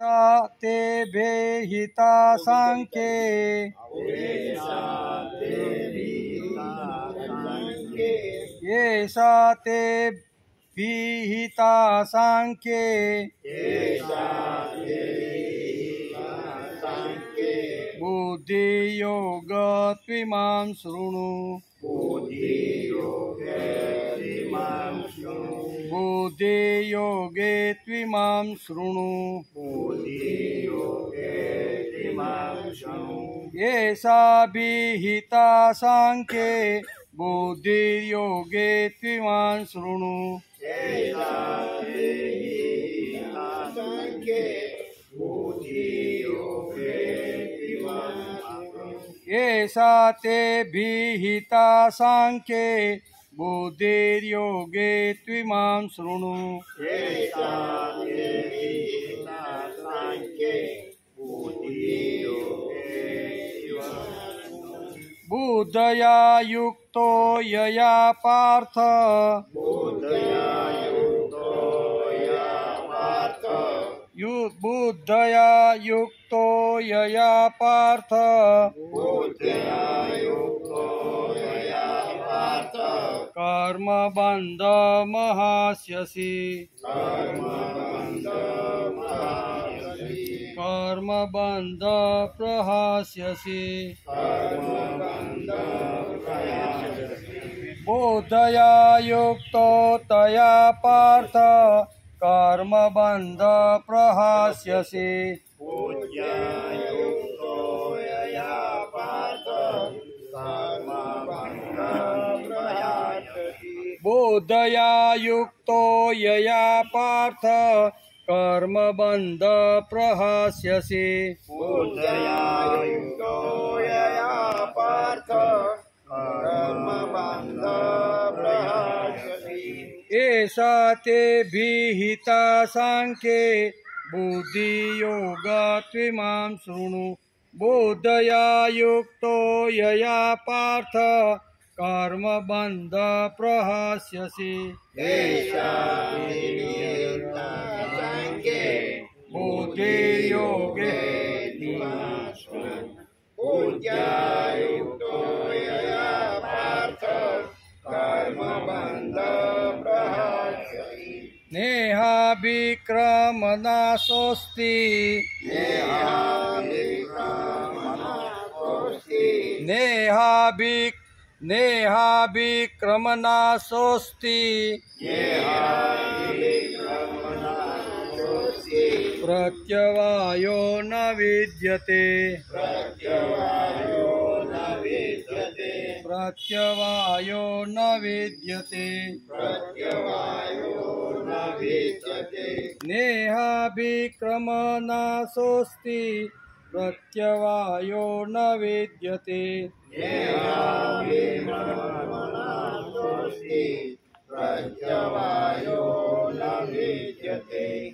ते भेहिता सांख्ये येषा ते विहिता सांख्ये बुद्धियोग त्विमां शृणु बुद्धियोगे त्विमां शृणु येषा विहिता सांख्ये बुद्धियोगे त्विमां शृणु येषा ते विहिता सांख्ये बुद्धिर्योगे त्विमां शृणु बुद्धया युक्तो यया पार्थ बुद्धया युक्तो यया पार्थ कर्मबन्धमहास्यसि कर्मबन्ध प्रहास्यसि बुद्धया युक्तो तया पार्थ कर्मबन्ध प्रहास्यसि बुद्धया युक्तो यया पार्थ कर्मबन्ध प्रहास्यसि एषा ते विहिता सांख्ये बुद्धियोग त्विमां शृणु बुद्धया युक्तो यया पार्थ कर्मबन्ध प्रहास्यसि बुद्धियोगे नेहा विक्रमनाशोऽस्ति नेहा विक्रमनाशोऽस्ति प्रत्यवायो न विद्यते प्रत्यवायो न विद्यते नेहा विक्रमनाशोऽस्ति प्रत्यवायो न विद्यते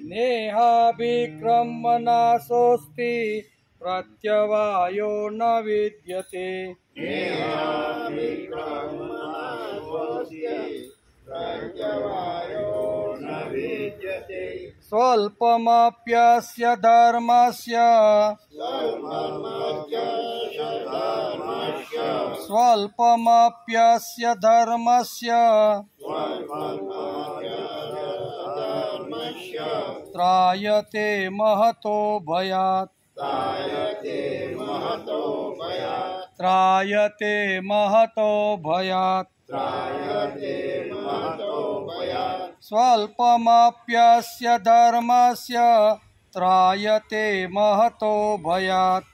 नेहा विक्रमनाशोऽस्ति प्रत्यवायो न विद्यते स्वल्पमप्यस्य धर्मस्य स्वल्पमप्यस्य धर्मस्य त्रायते महतो भयात् त्रायते महतो भयात् स्वल्पमप्यस्य धर्मस्य त्रायते महतो भयात्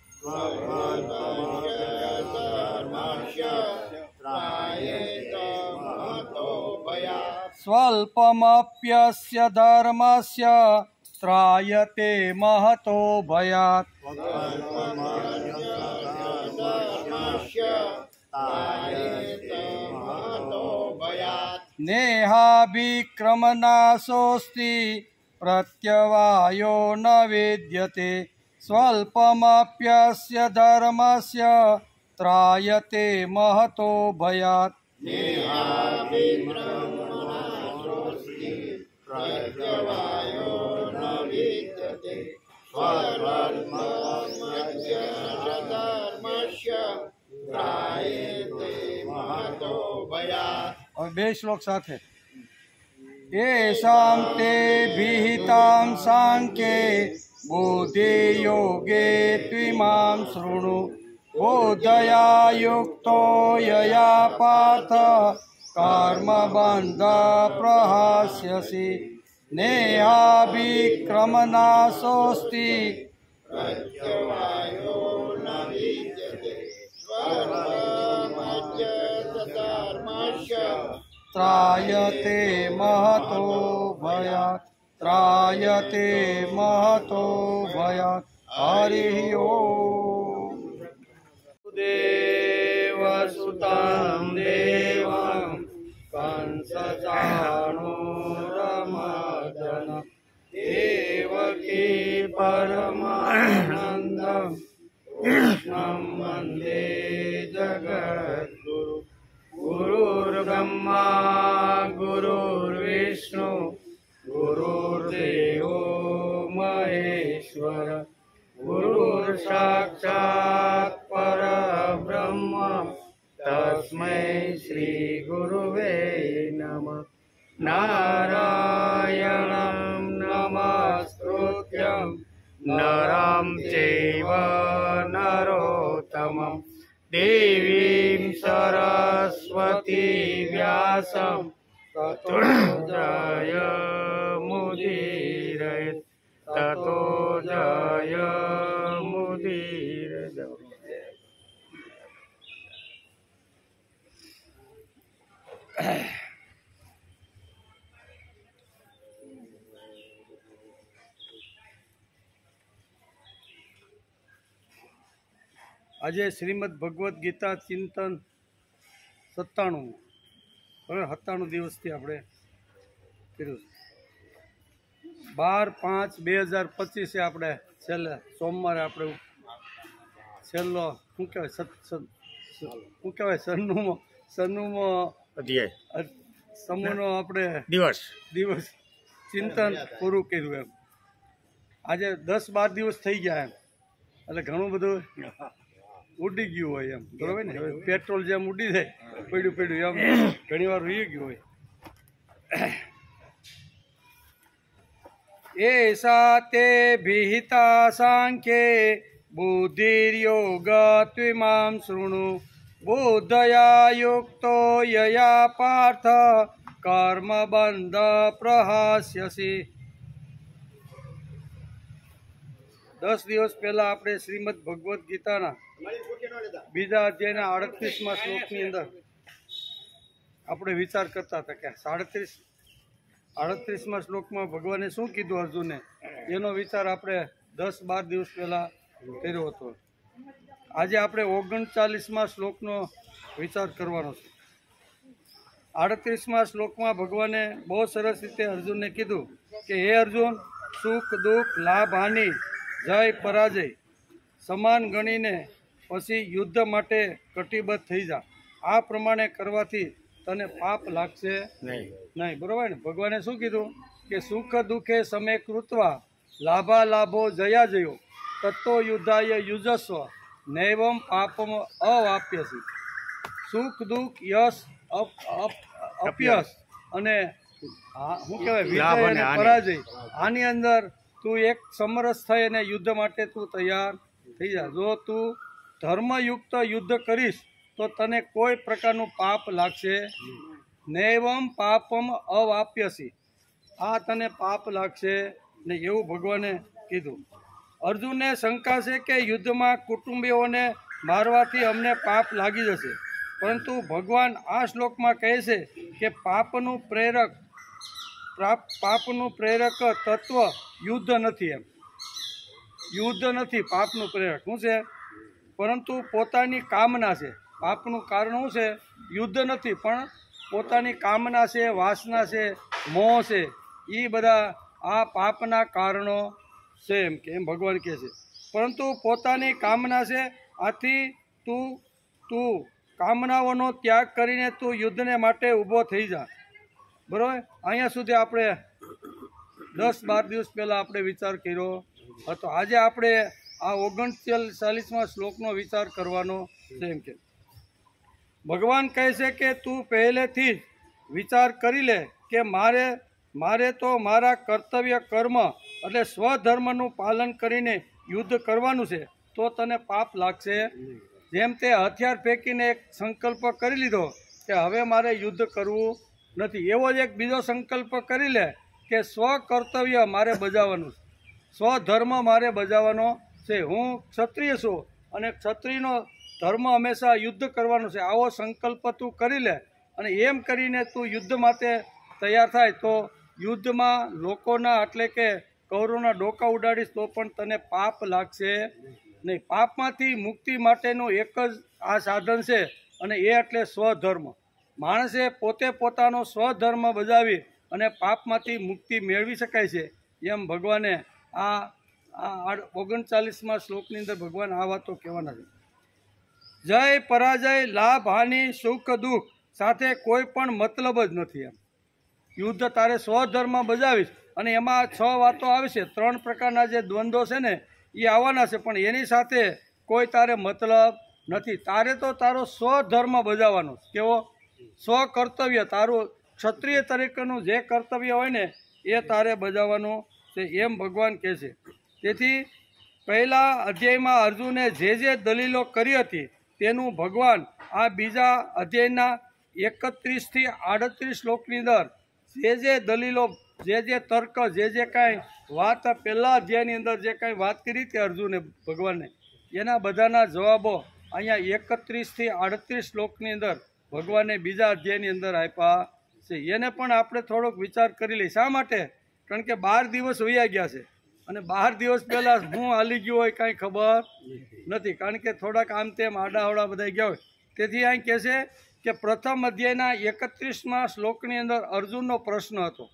स्वल्पमप्यस्य धर्मस्य त्रायते महतो भयात् नेहा विक्रमनाशोऽस्ति प्रत्यवायो न विद्यते स्वल्पमप्यस्य धर्मस्य त्रायते महतो भयात् શ્લોક સાથે येषां ते विहितां सांख्ये बुद्धि योगे त्विमां शृणु बोधया युक्तो यया पार्थ कर्मबन्ध प्रहास्यसि नेहाभिक्रमनाशोऽस्ति त्रायते महतो भयात् त्रायते महतो भयात् हरिः ओम् देवसुतं देवं कंसचाणूरमर्दन देवकी परमानन्दं कृष्णं वन्दे जगद्गुरु गुरुर्ब्रह्मा गुरुर्विष्णु गुरुर्देवो महेश्वर गुरुर्साक्षात् परब्रह्म तस्मै श्री गुरुवे नमः नारायणं नमस्कृत्यं नरं चैव नरोत्तमं देवीं सरस्वती व्यासं ततो जयमुदीरयेत् ततो जयमुदीरयेत्। આજે શ્રીમદ ભગવદ્ ગીતા ચિંતન 97 હવે 97 દિવસથી આપણે કર્યું. 12/5/2025 આપણે છેલ્લે સોમવારે આપણે છેલ્લો શું કહેવાય સન્નુમો અધ્યાય સમૂહનો આપણે દિવસ ચિંતન પૂરું કર્યું. એમ આજે 10-12 દિવસ થઈ ગયા એમ એટલે ઘણું બધું ઉડી ગયું હોય એમ બરાબર ને. હવે પેટ્રોલ જેમ ઉડી જાય પડ્યું એમ ઘણી વાર રહી ગયું હોય. એષા તે વિહિતા સાંખ્યે બુદ્ધિર્યોગ ત્વિમાં શૃણુ બોધયા યુક્તો યયા પાર્થ કર્મબંધ પ્રહાસ્યસી. 10 દિવસ પહેલા આપણે શ્રીમદ ભગવદ્ ગીતાના બીજા અધ્યાયના 38મા શ્લોકની અંદર આપણે વિચાર કરતા હતા કે 38મા શ્લોકમાં ભગવાને શું કીધું અર્જુને, એનો વિચાર આપણે 10-12 દિવસ પહેલા કર્યો હતો. આજે આપણે 39મા શ્લોકનો વિચાર કરવાનો છે. 38મા શ્લોકમાં ભગવાને બહુ સરસ રીતે અર્જુનને કીધું કે હે અર્જુન, સુખ દુઃખ લાભ હાનિ જય પરાજય સમાન ગણીને પછી યુદ્ધ માટે કટિબદ્ધ થઈ જા. આ પ્રમાણે કરવાથી તને પાપ લાગશે નહીં. બરોબર ને. ભગવાને શું કીધું કે સુખ દુઃખે સમે કૃત્વા લાભા લાભો જયા જયો તત્તો યુદ્ધાય યુજસ્વ નૈવમ પાપમ અવાપ્યસી. સુખ દુઃખ યશ અપયશ અને શું કહેવાય વિજય અને પરાજય, આની અંદર તું એક સમરસ થઈ અને યુદ્ધ માટે તું તૈયાર થઈ જા. જો તું ધર્મયુક્ત યુદ્ધ કરીશ તો તને કોઈ પ્રકારનું પાપ લાગશે નૈવમ પાપમ અવાપ્યસી. આ તને પાપ લાગશે ને એવું ભગવાને કીધું. અર્જુનને શંકા છે કે યુદ્ધમાં કુટુંબીઓને મારવાથી અમને પાપ લાગી જશે, પરંતુ ભગવાન આ શ્લોકમાં કહે છે કે પાપનું પ્રેરક તત્વ યુદ્ધ નથી. એમ યુદ્ધ નથી પાપનું પ્રેરક. શું છે? પરંતુ પોતાની કામના છે. પાપનું કારણ શું છે? યુદ્ધ નથી, પણ પોતાની કામના છે, વાસના છે, મોહ છે, એ બધા આ પાપના કારણો છે એમ કે એમ ભગવાન કહે છે. પરંતુ પોતાની કામના છે, આથી તું કામનાઓનો ત્યાગ કરીને તું યુદ્ધને માટે ઊભો થઈ જા. બરાબર. અહીંયા સુધી આપણે 10-12 દિવસ પહેલાં આપણે વિચાર કર્યો હતો. આજે આપણે આ 39મા શ્લોકનો વિચાર કરવાનો છે. એમ કે ભગવાન કહે છે કે તું પહેલેથી જ વિચાર કરી લે કે મારે તો મારા કર્તવ્ય કર્મ એટલે સ્વધર્મનું પાલન કરીને યુદ્ધ કરવાનું છે, તો તને પાપ લાગશે. જેમ તે હથિયાર ફેંકીને એક સંકલ્પ કરી લીધો કે હવે મારે યુદ્ધ કરવું નથી, એવો જ એક બીજો સંકલ્પ કરી લે કે સ્વકર્તવ્ય મારે બજાવવાનું, સ્વધર્મ મારે બજાવવાનો છે. હું ક્ષત્રિય છું અને ક્ષત્રિયનો ધર્મ હંમેશા યુદ્ધ કરવાનો છે. આવો સંકલ્પ તું કરી લે અને એમ કરીને તું યુદ્ધ માટે તૈયાર થાય તો યુદ્ધમાં લોકોના એટલે કે કૌરવોના ડોકા ઉડાડીશ તો પણ તને પાપ લાગશે નહીં. પાપમાંથી મુક્તિ માટેનું એક જ આ સાધન છે અને એ એટલે સ્વધર્મ. માણસે પોતે પોતાનો સ્વધર્મ બજાવી અને પાપમાંથી મુક્તિ મેળવી શકાય છે. એમ ભગવાને આ 39મા શ્લોકની અંદર ભગવાન આ વાતો કહેવાના છે. જય પરાજય, લાભ હાનિ, સુખ દુઃખ સાથે કોઈ પણ મતલબ જ નથી. એમ યુદ્ધ તારે સ્વધર્મ બજાવીશ અને એમાં 6 વાતો આવે છે. 3 પ્રકારના જે દ્વંદ્વો છે ને એ આવવાના છે, પણ એની સાથે કોઈ તારે મતલબ નથી. તારે તો તારો સ્વધર્મ બજાવવાનો. કેવો? સ્વકર્તવ્ય, તારું ક્ષત્રિય તરીકેનું જે કર્તવ્ય હોય ને એ તારે બજાવવાનું છે, એમ ભગવાન કહે છે. તેથી પહેલા અધ્યાયમાં અર્જુને જે દલીલો કરી હતી તેનું ભગવાન આ બીજા અધ્યાયના 31 થી 38 શ્લોકની અંદર જે દલીલો, જે તર્ક, જે કાંઈ વાત પહેલા અધ્યાયની અંદર જે કાંઈ વાત કરી હતી અર્જુને ભગવાનને, એના બધાના જવાબો અહીંયા 31 થી 38 શ્લોકની અંદર ભગવાને બીજા અધ્યાયની અંદર આપ્યા છે. એને પણ આપણે થોડોક વિચાર કરી લઈએ. શા માટે? કારણ કે 12 દિવસ વયા ગયા છે અને 12 દિવસ પહેલાં હું હાલી ગયો હોય કાંઈ ખબર નથી, કારણ કે થોડાક આમ તેમ આડાહવડા બધા ગયા હોય. તેથી અહીં કહે છે કે પ્રથમ અધ્યાયના 31મા શ્લોકની અંદર અર્જુનનો પ્રશ્ન હતો.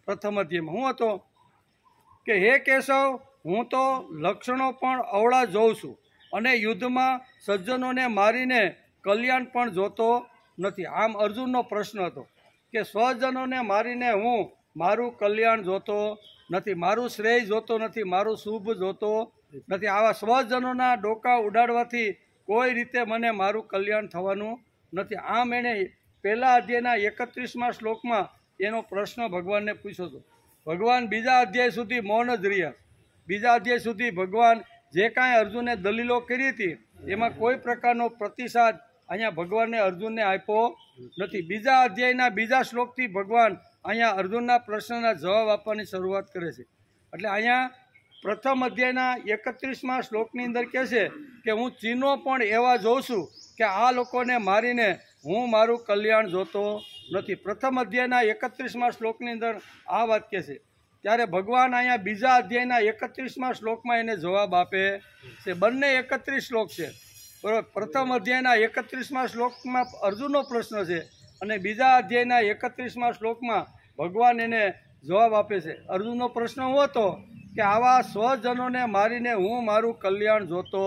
પ્રથમ અધ્યાયમાં શું હતો કે હે કેશવ, હું તો લક્ષણો પણ અવળા જોઉં છું અને યુદ્ધમાં સજ્જનોને મારીને કલ્યાણ પણ જોતો નથી. આમ અર્જુનનો પ્રશ્ન હતો કે સ્વજનોને મારીને હું મારું કલ્યાણ જોતો નથી, મારું શ્રેય જોતો નથી, મારું શુભ જોતો નથી. આવા સ્વજનોના ડોકા ઉડાડવાથી કોઈ રીતે મને મારું કલ્યાણ થવાનું નથી. આમ એણે પહેલા અધ્યાયના 31મા શ્લોકમાં એનો પ્રશ્ન ભગવાનને પૂછ્યો હતો. ભગવાન બીજા અધ્યાય સુધી મૌન જ રહ્યા. બીજા અધ્યાય સુધી ભગવાન જે કાંઈ અર્જુને દલીલો કરી હતી એમાં કોઈ પ્રકારનો પ્રતિસાદ અહીંયા ભગવાને અર્જુનને આપ્યો નથી. બીજા અધ્યાયના બીજા શ્લોકથી ભગવાન અહીંયા અર્જુનના પ્રશ્નના જવાબ આપવાની શરૂઆત કરે છે. એટલે અહીંયા પ્રથમ અધ્યાયના 31મા શ્લોકની અંદર કહે છે કે હું ચિહ્નો પણ એવા જોઉં છું કે આ લોકોને મારીને હું મારું કલ્યાણ જોતો નથી. પ્રથમ અધ્યાયના 31મા શ્લોકની અંદર આ વાત કહે છે. ત્યારે ભગવાન અહીંયા બીજા અધ્યાયના 31મા શ્લોકમાં એને જવાબ આપે છે. બંને 31 શ્લોક છે, બરાબર. પ્રથમ અધ્યાયના 31મા શ્લોકમાં અર્જુનનો પ્રશ્ન છે અને બીજા અધ્યાયના 31મા શ્લોકમાં ભગવાન એને જવાબ આપે છે. અર્જુનનો પ્રશ્ન શું હતો કે આવા સ્વજનોને મારીને હું મારું કલ્યાણ જોતો,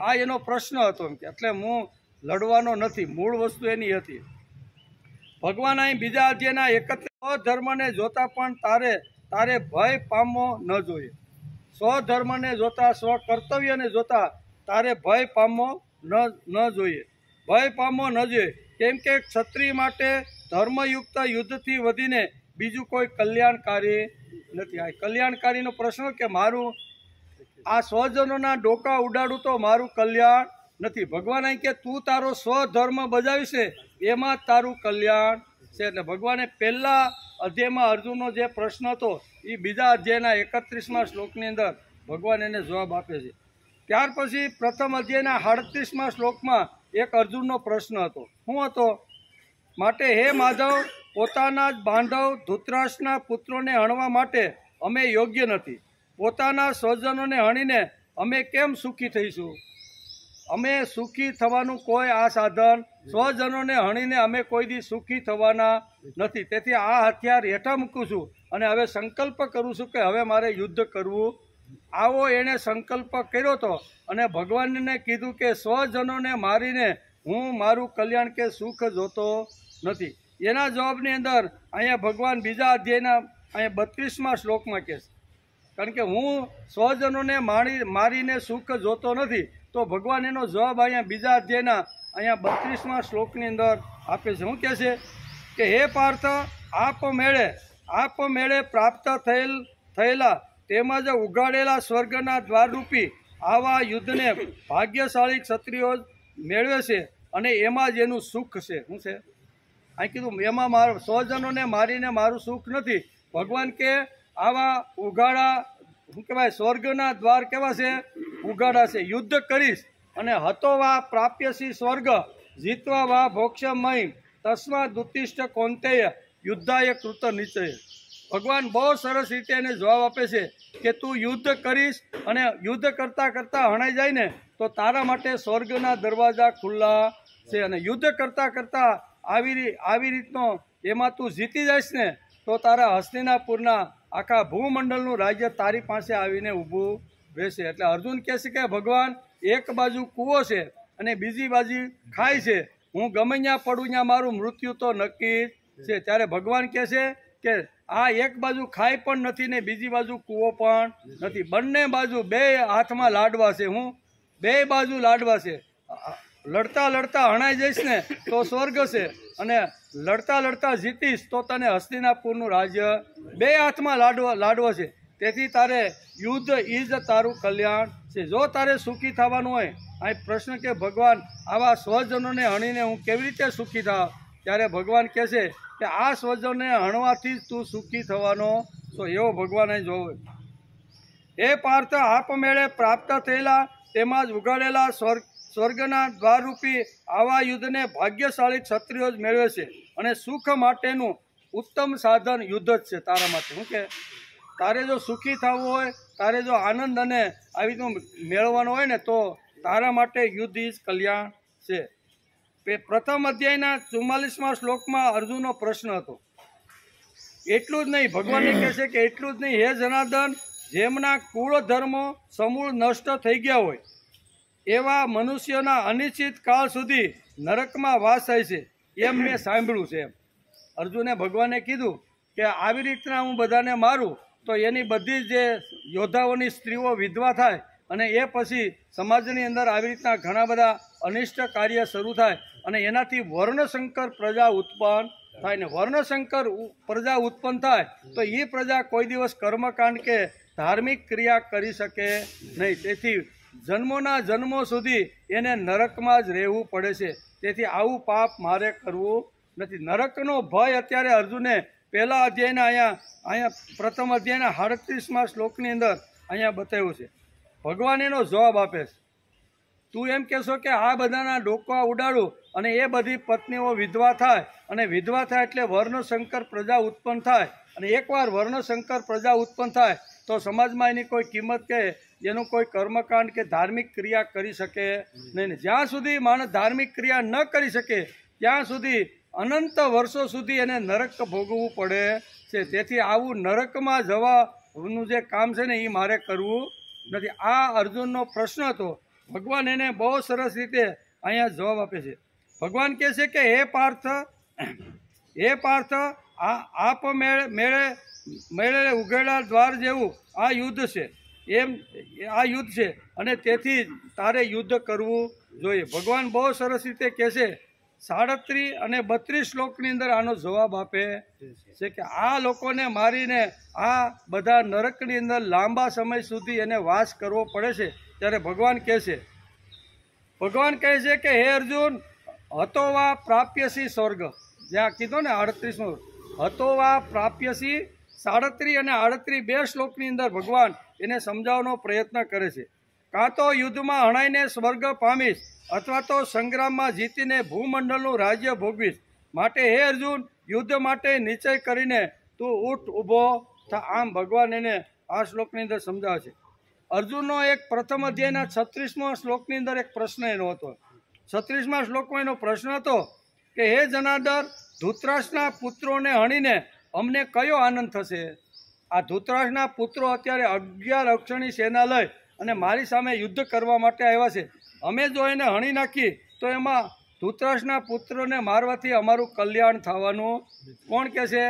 આ એનો પ્રશ્ન હતો. એટલે હું લડવાનો નથી, મૂળ વસ્તુ એની હતી. ભગવાન અહીં બીજા અધ્યાયના 31 ધર્મને જોતા પણ તારે ભય પામવો ન જોઈએ. સ્વધર્મને જોતા, સ્વકર્તવ્યને જોતા તારે ભય પામવો ન જોઈએ. ભય પામવો ન જોઈએ, કેમ કે ક્ષત્રિય માટે ધર્મયુક્ત યુદ્ધથી વધીને બીજું કોઈ કલ્યાણકારી નથી. આ કલ્યાણકારીનો પ્રશ્ન કે મારું આ સ્વજનોના ડોકા ઉડાડું તો મારું કલ્યાણ નથી. ભગવાન અહીં કે તું તારો સ્વધર્મ બજાવીશ ને એમાં તારું કલ્યાણ છે. એટલે ભગવાને પહેલા અધ્યાયમાં અર્જુનનો જે પ્રશ્ન હતો એ બીજા અધ્યાયના 31મા શ્લોકની અંદર ભગવાન એને જવાબ આપે છે. ત્યાર પછી પ્રથમ અધ્યાયના 38મા શ્લોકમાં એક અર્જુનનો પ્રશ્ન હતો. શું હતો? માટે હે માધવ, પોતાના જ બાંધવ ધૃતરાષ્ટ્રના પુત્રોને હણવા માટે અમે યોગ્ય નથી. પોતાના સ્વજનોને હણીને અમે કેમ સુખી થઈશું? અમે સુખી થવાનું કોઈ આ સાધન, સ્વજનોને હણીને અમે કોઈ દી સુખી થવાના નથી. તેથી આ હથિયાર હેઠા મૂકું છું અને હવે સંકલ્પ કરું છું કે હવે મારે યુદ્ધ કરવું. આવો એણે સંકલ્પ કર્યો હતો અને ભગવાનને કીધું કે સ્વજનોને મારીને હું મારું કલ્યાણ કે સુખ જોતો નથી. એના જવાબની અંદર અહીંયા ભગવાન બીજા અધ્યાયના અહીંયા 32મા શ્લોકમાં કહે છે. કારણ કે હું સ્વજનોને મારીને સુખ જોતો નથી, તો ભગવાન એનો જવાબ અહીંયા બીજા અધ્યાયના અહીંયા 32મા શ્લોકની અંદર આપે છે. શું કહે છે કે હે પાર્થ, આપમેળે પ્રાપ્ત થયેલા તેમજ ઉગાડેલા સ્વર્ગના દ્વારરૂપી આવા યુદ્ધને ભાગ્યશાળી ક્ષત્રિયો મેળવે છે અને એમાં જ એનું સુખ છે. શું છે અહીં કીધું? એમાં મારું સ્વજનોને મારીને મારું સુખ નથી. ભગવાન કે આવા ઉગાડા, શું કહેવાય, સ્વર્ગના દ્વાર કેવા છે? ઉગાડા છે. યુદ્ધ કરીશ અને હતો વા પ્રાપ્યસી સ્વર્ગ જીતવા વા ભોક્ષમય તસ્મા દુતિષ્ઠ કોંતેય યુદ્ધાય કૃત નિશ્ચય. ભગવાન બહુ સરસ રીતે એને જવાબ આપે છે કે તું યુદ્ધ કરીશ અને યુદ્ધ કરતાં કરતાં હણાઈ જાય ને તો તારા માટે સ્વર્ગના દરવાજા ખુલ્લા છે. અને યુદ્ધ કરતાં કરતાં આવી રીતનો એમાં તું જીતી જઈશ ને તો તારા હસ્તિનાપુરના આખા ભૂમંડળનું રાજ્ય તારી પાસે આવીને ઊભું રહેશે. એટલે અર્જુન કહે છે કે ભગવાન, એક બાજુ કૂવો છે અને બીજી બાજુ ખાય છે. હું ગમે ત્યાં પડું ત્યાં મારું મૃત્યુ તો નક્કી છે. ત્યારે ભગવાન કહે છે કે આ એક બાજુ ખાય પણ નથી ને બીજી બાજુ કૂવો પણ નથી. બંને બાજુ બે હાથમાં લાડવા છે. હું બે બાજુ લાડવા છે. લડતા લડતા હણાઈ જઈશ ને તો સ્વર્ગ છે અને લડતા લડતા જીતીશ તો તને હસ્તિનાપુરનું રાજ્ય. બે હાથમાં લાડવો છે. તેથી તારે યુદ્ધ ઈ જ તારું કલ્યાણ છે. જો તારે સુખી થવાનું હોય, અહીં પ્રશ્ન કે ભગવાન આવા સ્વજનોને હણીને હું કેવી રીતે સુખી થાવ? ત્યારે ભગવાન કહે છે કે આ સ્વજનોને હણવાથી જ તું સુખી થવાનો તો એવો ભગવાન અહીં જોવે. એ પાર્થ, આપમેળે પ્રાપ્ત થયેલા તેમાં જ ઉગાડેલા સ્વર્ગના દ્વારરૂપી આવા યુદ્ધને ભાગ્યશાળી ક્ષત્રિયો જ મેળવે છે અને સુખ માટેનું ઉત્તમ સાધન યુદ્ધ જ છે તારા માટે. શું કે તારે જો સુખી થવું હોય, તારે જો આનંદ અને આવી રીતનું મેળવવાનો હોય ને તો તારા માટે યુદ્ધ જ કલ્યાણ છે. પ્રથમ અધ્યાયના 44મા શ્લોકમાં અર્જુનનો પ્રશ્ન હતો. એટલું જ નહીં, ભગવાનને કહે છે કે એટલું જ નહીં, હે જનાર્દન, જેમના કુળ ધર્મો સમૂળ નષ્ટ થઈ ગયા હોય એવા મનુષ્યોના અનિશ્ચિત કાળ સુધી નરકમાં વાસ થાય છે એમ મેં સાંભળ્યું છે. એમ અર્જુને ભગવાને કીધું કે આવી રીતના હું બધાને મારું તો એની બધી જે યોદ્ધાઓની સ્ત્રીઓ વિધવા થાય અને એ પછી સમાજની અંદર આવી રીતના ઘણા બધા અનિષ્ટ કાર્ય શરૂ થાય અને એનાથી વર્ણશંકર પ્રજા ઉત્પન્ન થાય. ને વર્ણશંકર પ્રજા ઉત્પન્ન થાય તો એ પ્રજા કોઈ દિવસ કર્મકાંડ કે ધાર્મિક ક્રિયા કરી શકે નહીં. તેથી જન્મોના જન્મો સુધી એને નરકમાં જ રહેવું પડે છે. તેથી આવું પાપ મારે કરવું નથી. નરકનો ભય અત્યારે અર્જુને પહેલા અધ્યાયના અહીંયા પ્રથમ અધ્યાયના 38મા શ્લોકની અંદર અહીંયા બતાવ્યું છે. ભગવાન એનો જવાબ આપે છે. તું એમ કહેશો કે આ બધાના ડોકા ઉડાડું અને એ બધી પત્નીઓ વિધવા થાય અને વિધવા થાય એટલે વર્ણશંકર પ્રજા ઉત્પન્ન થાય અને એકવાર વર્ણશંકર પ્રજા ઉત્પન્ન થાય તો સમાજમાં એની કોઈ કિંમત કે એનું કોઈ કર્મકાંડ કે ધાર્મિક ક્રિયા કરી શકે નહીં. જ્યાં સુધી માણસ ધાર્મિક ક્રિયા ન કરી શકે ત્યાં સુધી અનંત વર્ષો સુધી એને નરક ભોગવવું પડે છે. તેથી આવું નરકમાં જવાનું જે કામ છે ને એ મારે કરવું નથી. આ અર્જુનનો પ્રશ્ન હતો. ભગવાન એને બહુ સરસ રીતે અહીંયા જવાબ આપે છે. ભગવાન કહે છે કે હે પાર્થ, આપ મેળે ઉઘેડા દ્વાર જેવું આ યુદ્ધ છે. આ યુદ્ધ છે અને તેથી તારે યુદ્ધ કરવું જોઈએ. ભગવાન બહુ સરસ રીતે કહે છે. 37 અને 32 શ્લોકની અંદર આનો જવાબ આપે છે કે આ લોકોને મારીને આ બધા નરકની અંદર લાંબા સમય સુધી એને વાસ કરવો પડે છે. ત્યારે ભગવાન કહે છે કે હે અર્જુન, હતો વા પ્રાપ્યસી સ્વર્ગ. જ્યાં કીધો ને 38મો હતો વા પ્રાપ્યસી, 37 અને 38 બે શ્લોકની અંદર ભગવાન એને સમજાવવાનો પ્રયત્ન કરે છે. કાં તો યુદ્ધમાં હણાઈને સ્વર્ગ પામીશ અથવા તો સંગ્રામમાં જીતીને ભૂમંડળનું રાજ્ય ભોગવીશ. માટે હે અર્જુન, યુદ્ધ માટે નિશ્ચય કરીને તું ઊઠ ઊભો થા. આમ ભગવાન એને આ શ્લોકની અંદર સમજાવે છે. અર્જુનનો એક પ્રથમ અધ્યાયના 36મા શ્લોકની અંદર એક પ્રશ્ન એનો હતો. 36મા શ્લોકમાં એનો પ્રશ્ન હતો કે હે જનાર્દન, ધૃતરાષ્ટ્રના પુત્રોને હણીને અમને કયો આનંદ થશે? આ ધૃતરાષ્ટ્રના પુત્રો અત્યારે 11 અક્ષરની સેના લઈ અને મારી સામે યુદ્ધ કરવા માટે આવ્યા છે. અમે જો એને હણી નાખી તો એમાં ધૃતરાષ્ટ્રના પુત્રોને મારવાથી અમારું કલ્યાણ થવાનું કોણ કહે છે?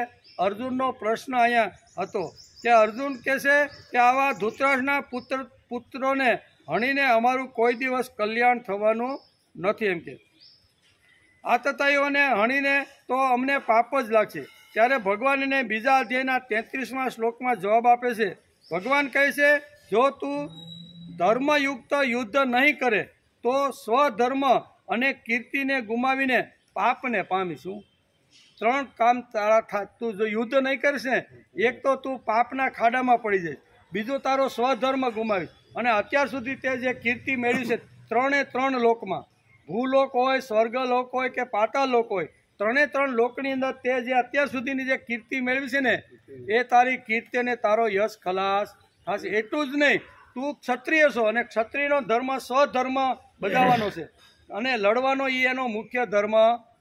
અર્જુનનો પ્રશ્ન અહીંયા હતો કે અર્જુન કહે છે કે આવા ધૃતરાષ્ટ્રના પુત્રોને હણીને અમારું કોઈ દિવસ કલ્યાણ થવાનું નથી. એમ કે આતતાઈઓને હણીને તો અમને પાપ જ લાગશે। ત્યારે ભગવાન એને બીજા અધ્યાયના 33મા શ્લોકમાં જવાબ આપે છે। ભગવાન કહે છે, જો તું ધર્મયુક્ત યુદ્ધ નહીં કરે તો સ્વધર્મ અને કીર્તિને ગુમાવીને પાપને પામીશું। 3 કામ તારા તું જો યુદ્ધ નહીં કરીશ ને, એક તો તું પાપના ખાડામાં પડી જઈશ, બીજું તારો સ્વધર્મ ગુમાવીશ, અને અત્યાર સુધી તે જે કીર્તિ મેળવી છે 3 લોકમાં, ભૂલોક હોય, સ્વર્ગલોક હોય કે પાતાળ લોક હોય, 3 લોકની અંદર તે જે અત્યાર સુધીની જે કીર્તિ મેળવી છે ને, એ તારી કીર્તિ અને તારો યશ ખલાસ થશે। એટલું જ નહીં, તું ક્ષત્રિય છો અને ક્ષત્રિયનો ધર્મ સ્વધર્મ બજાવવાનો છે અને લડવાનો એ એનો મુખ્ય ધર્મ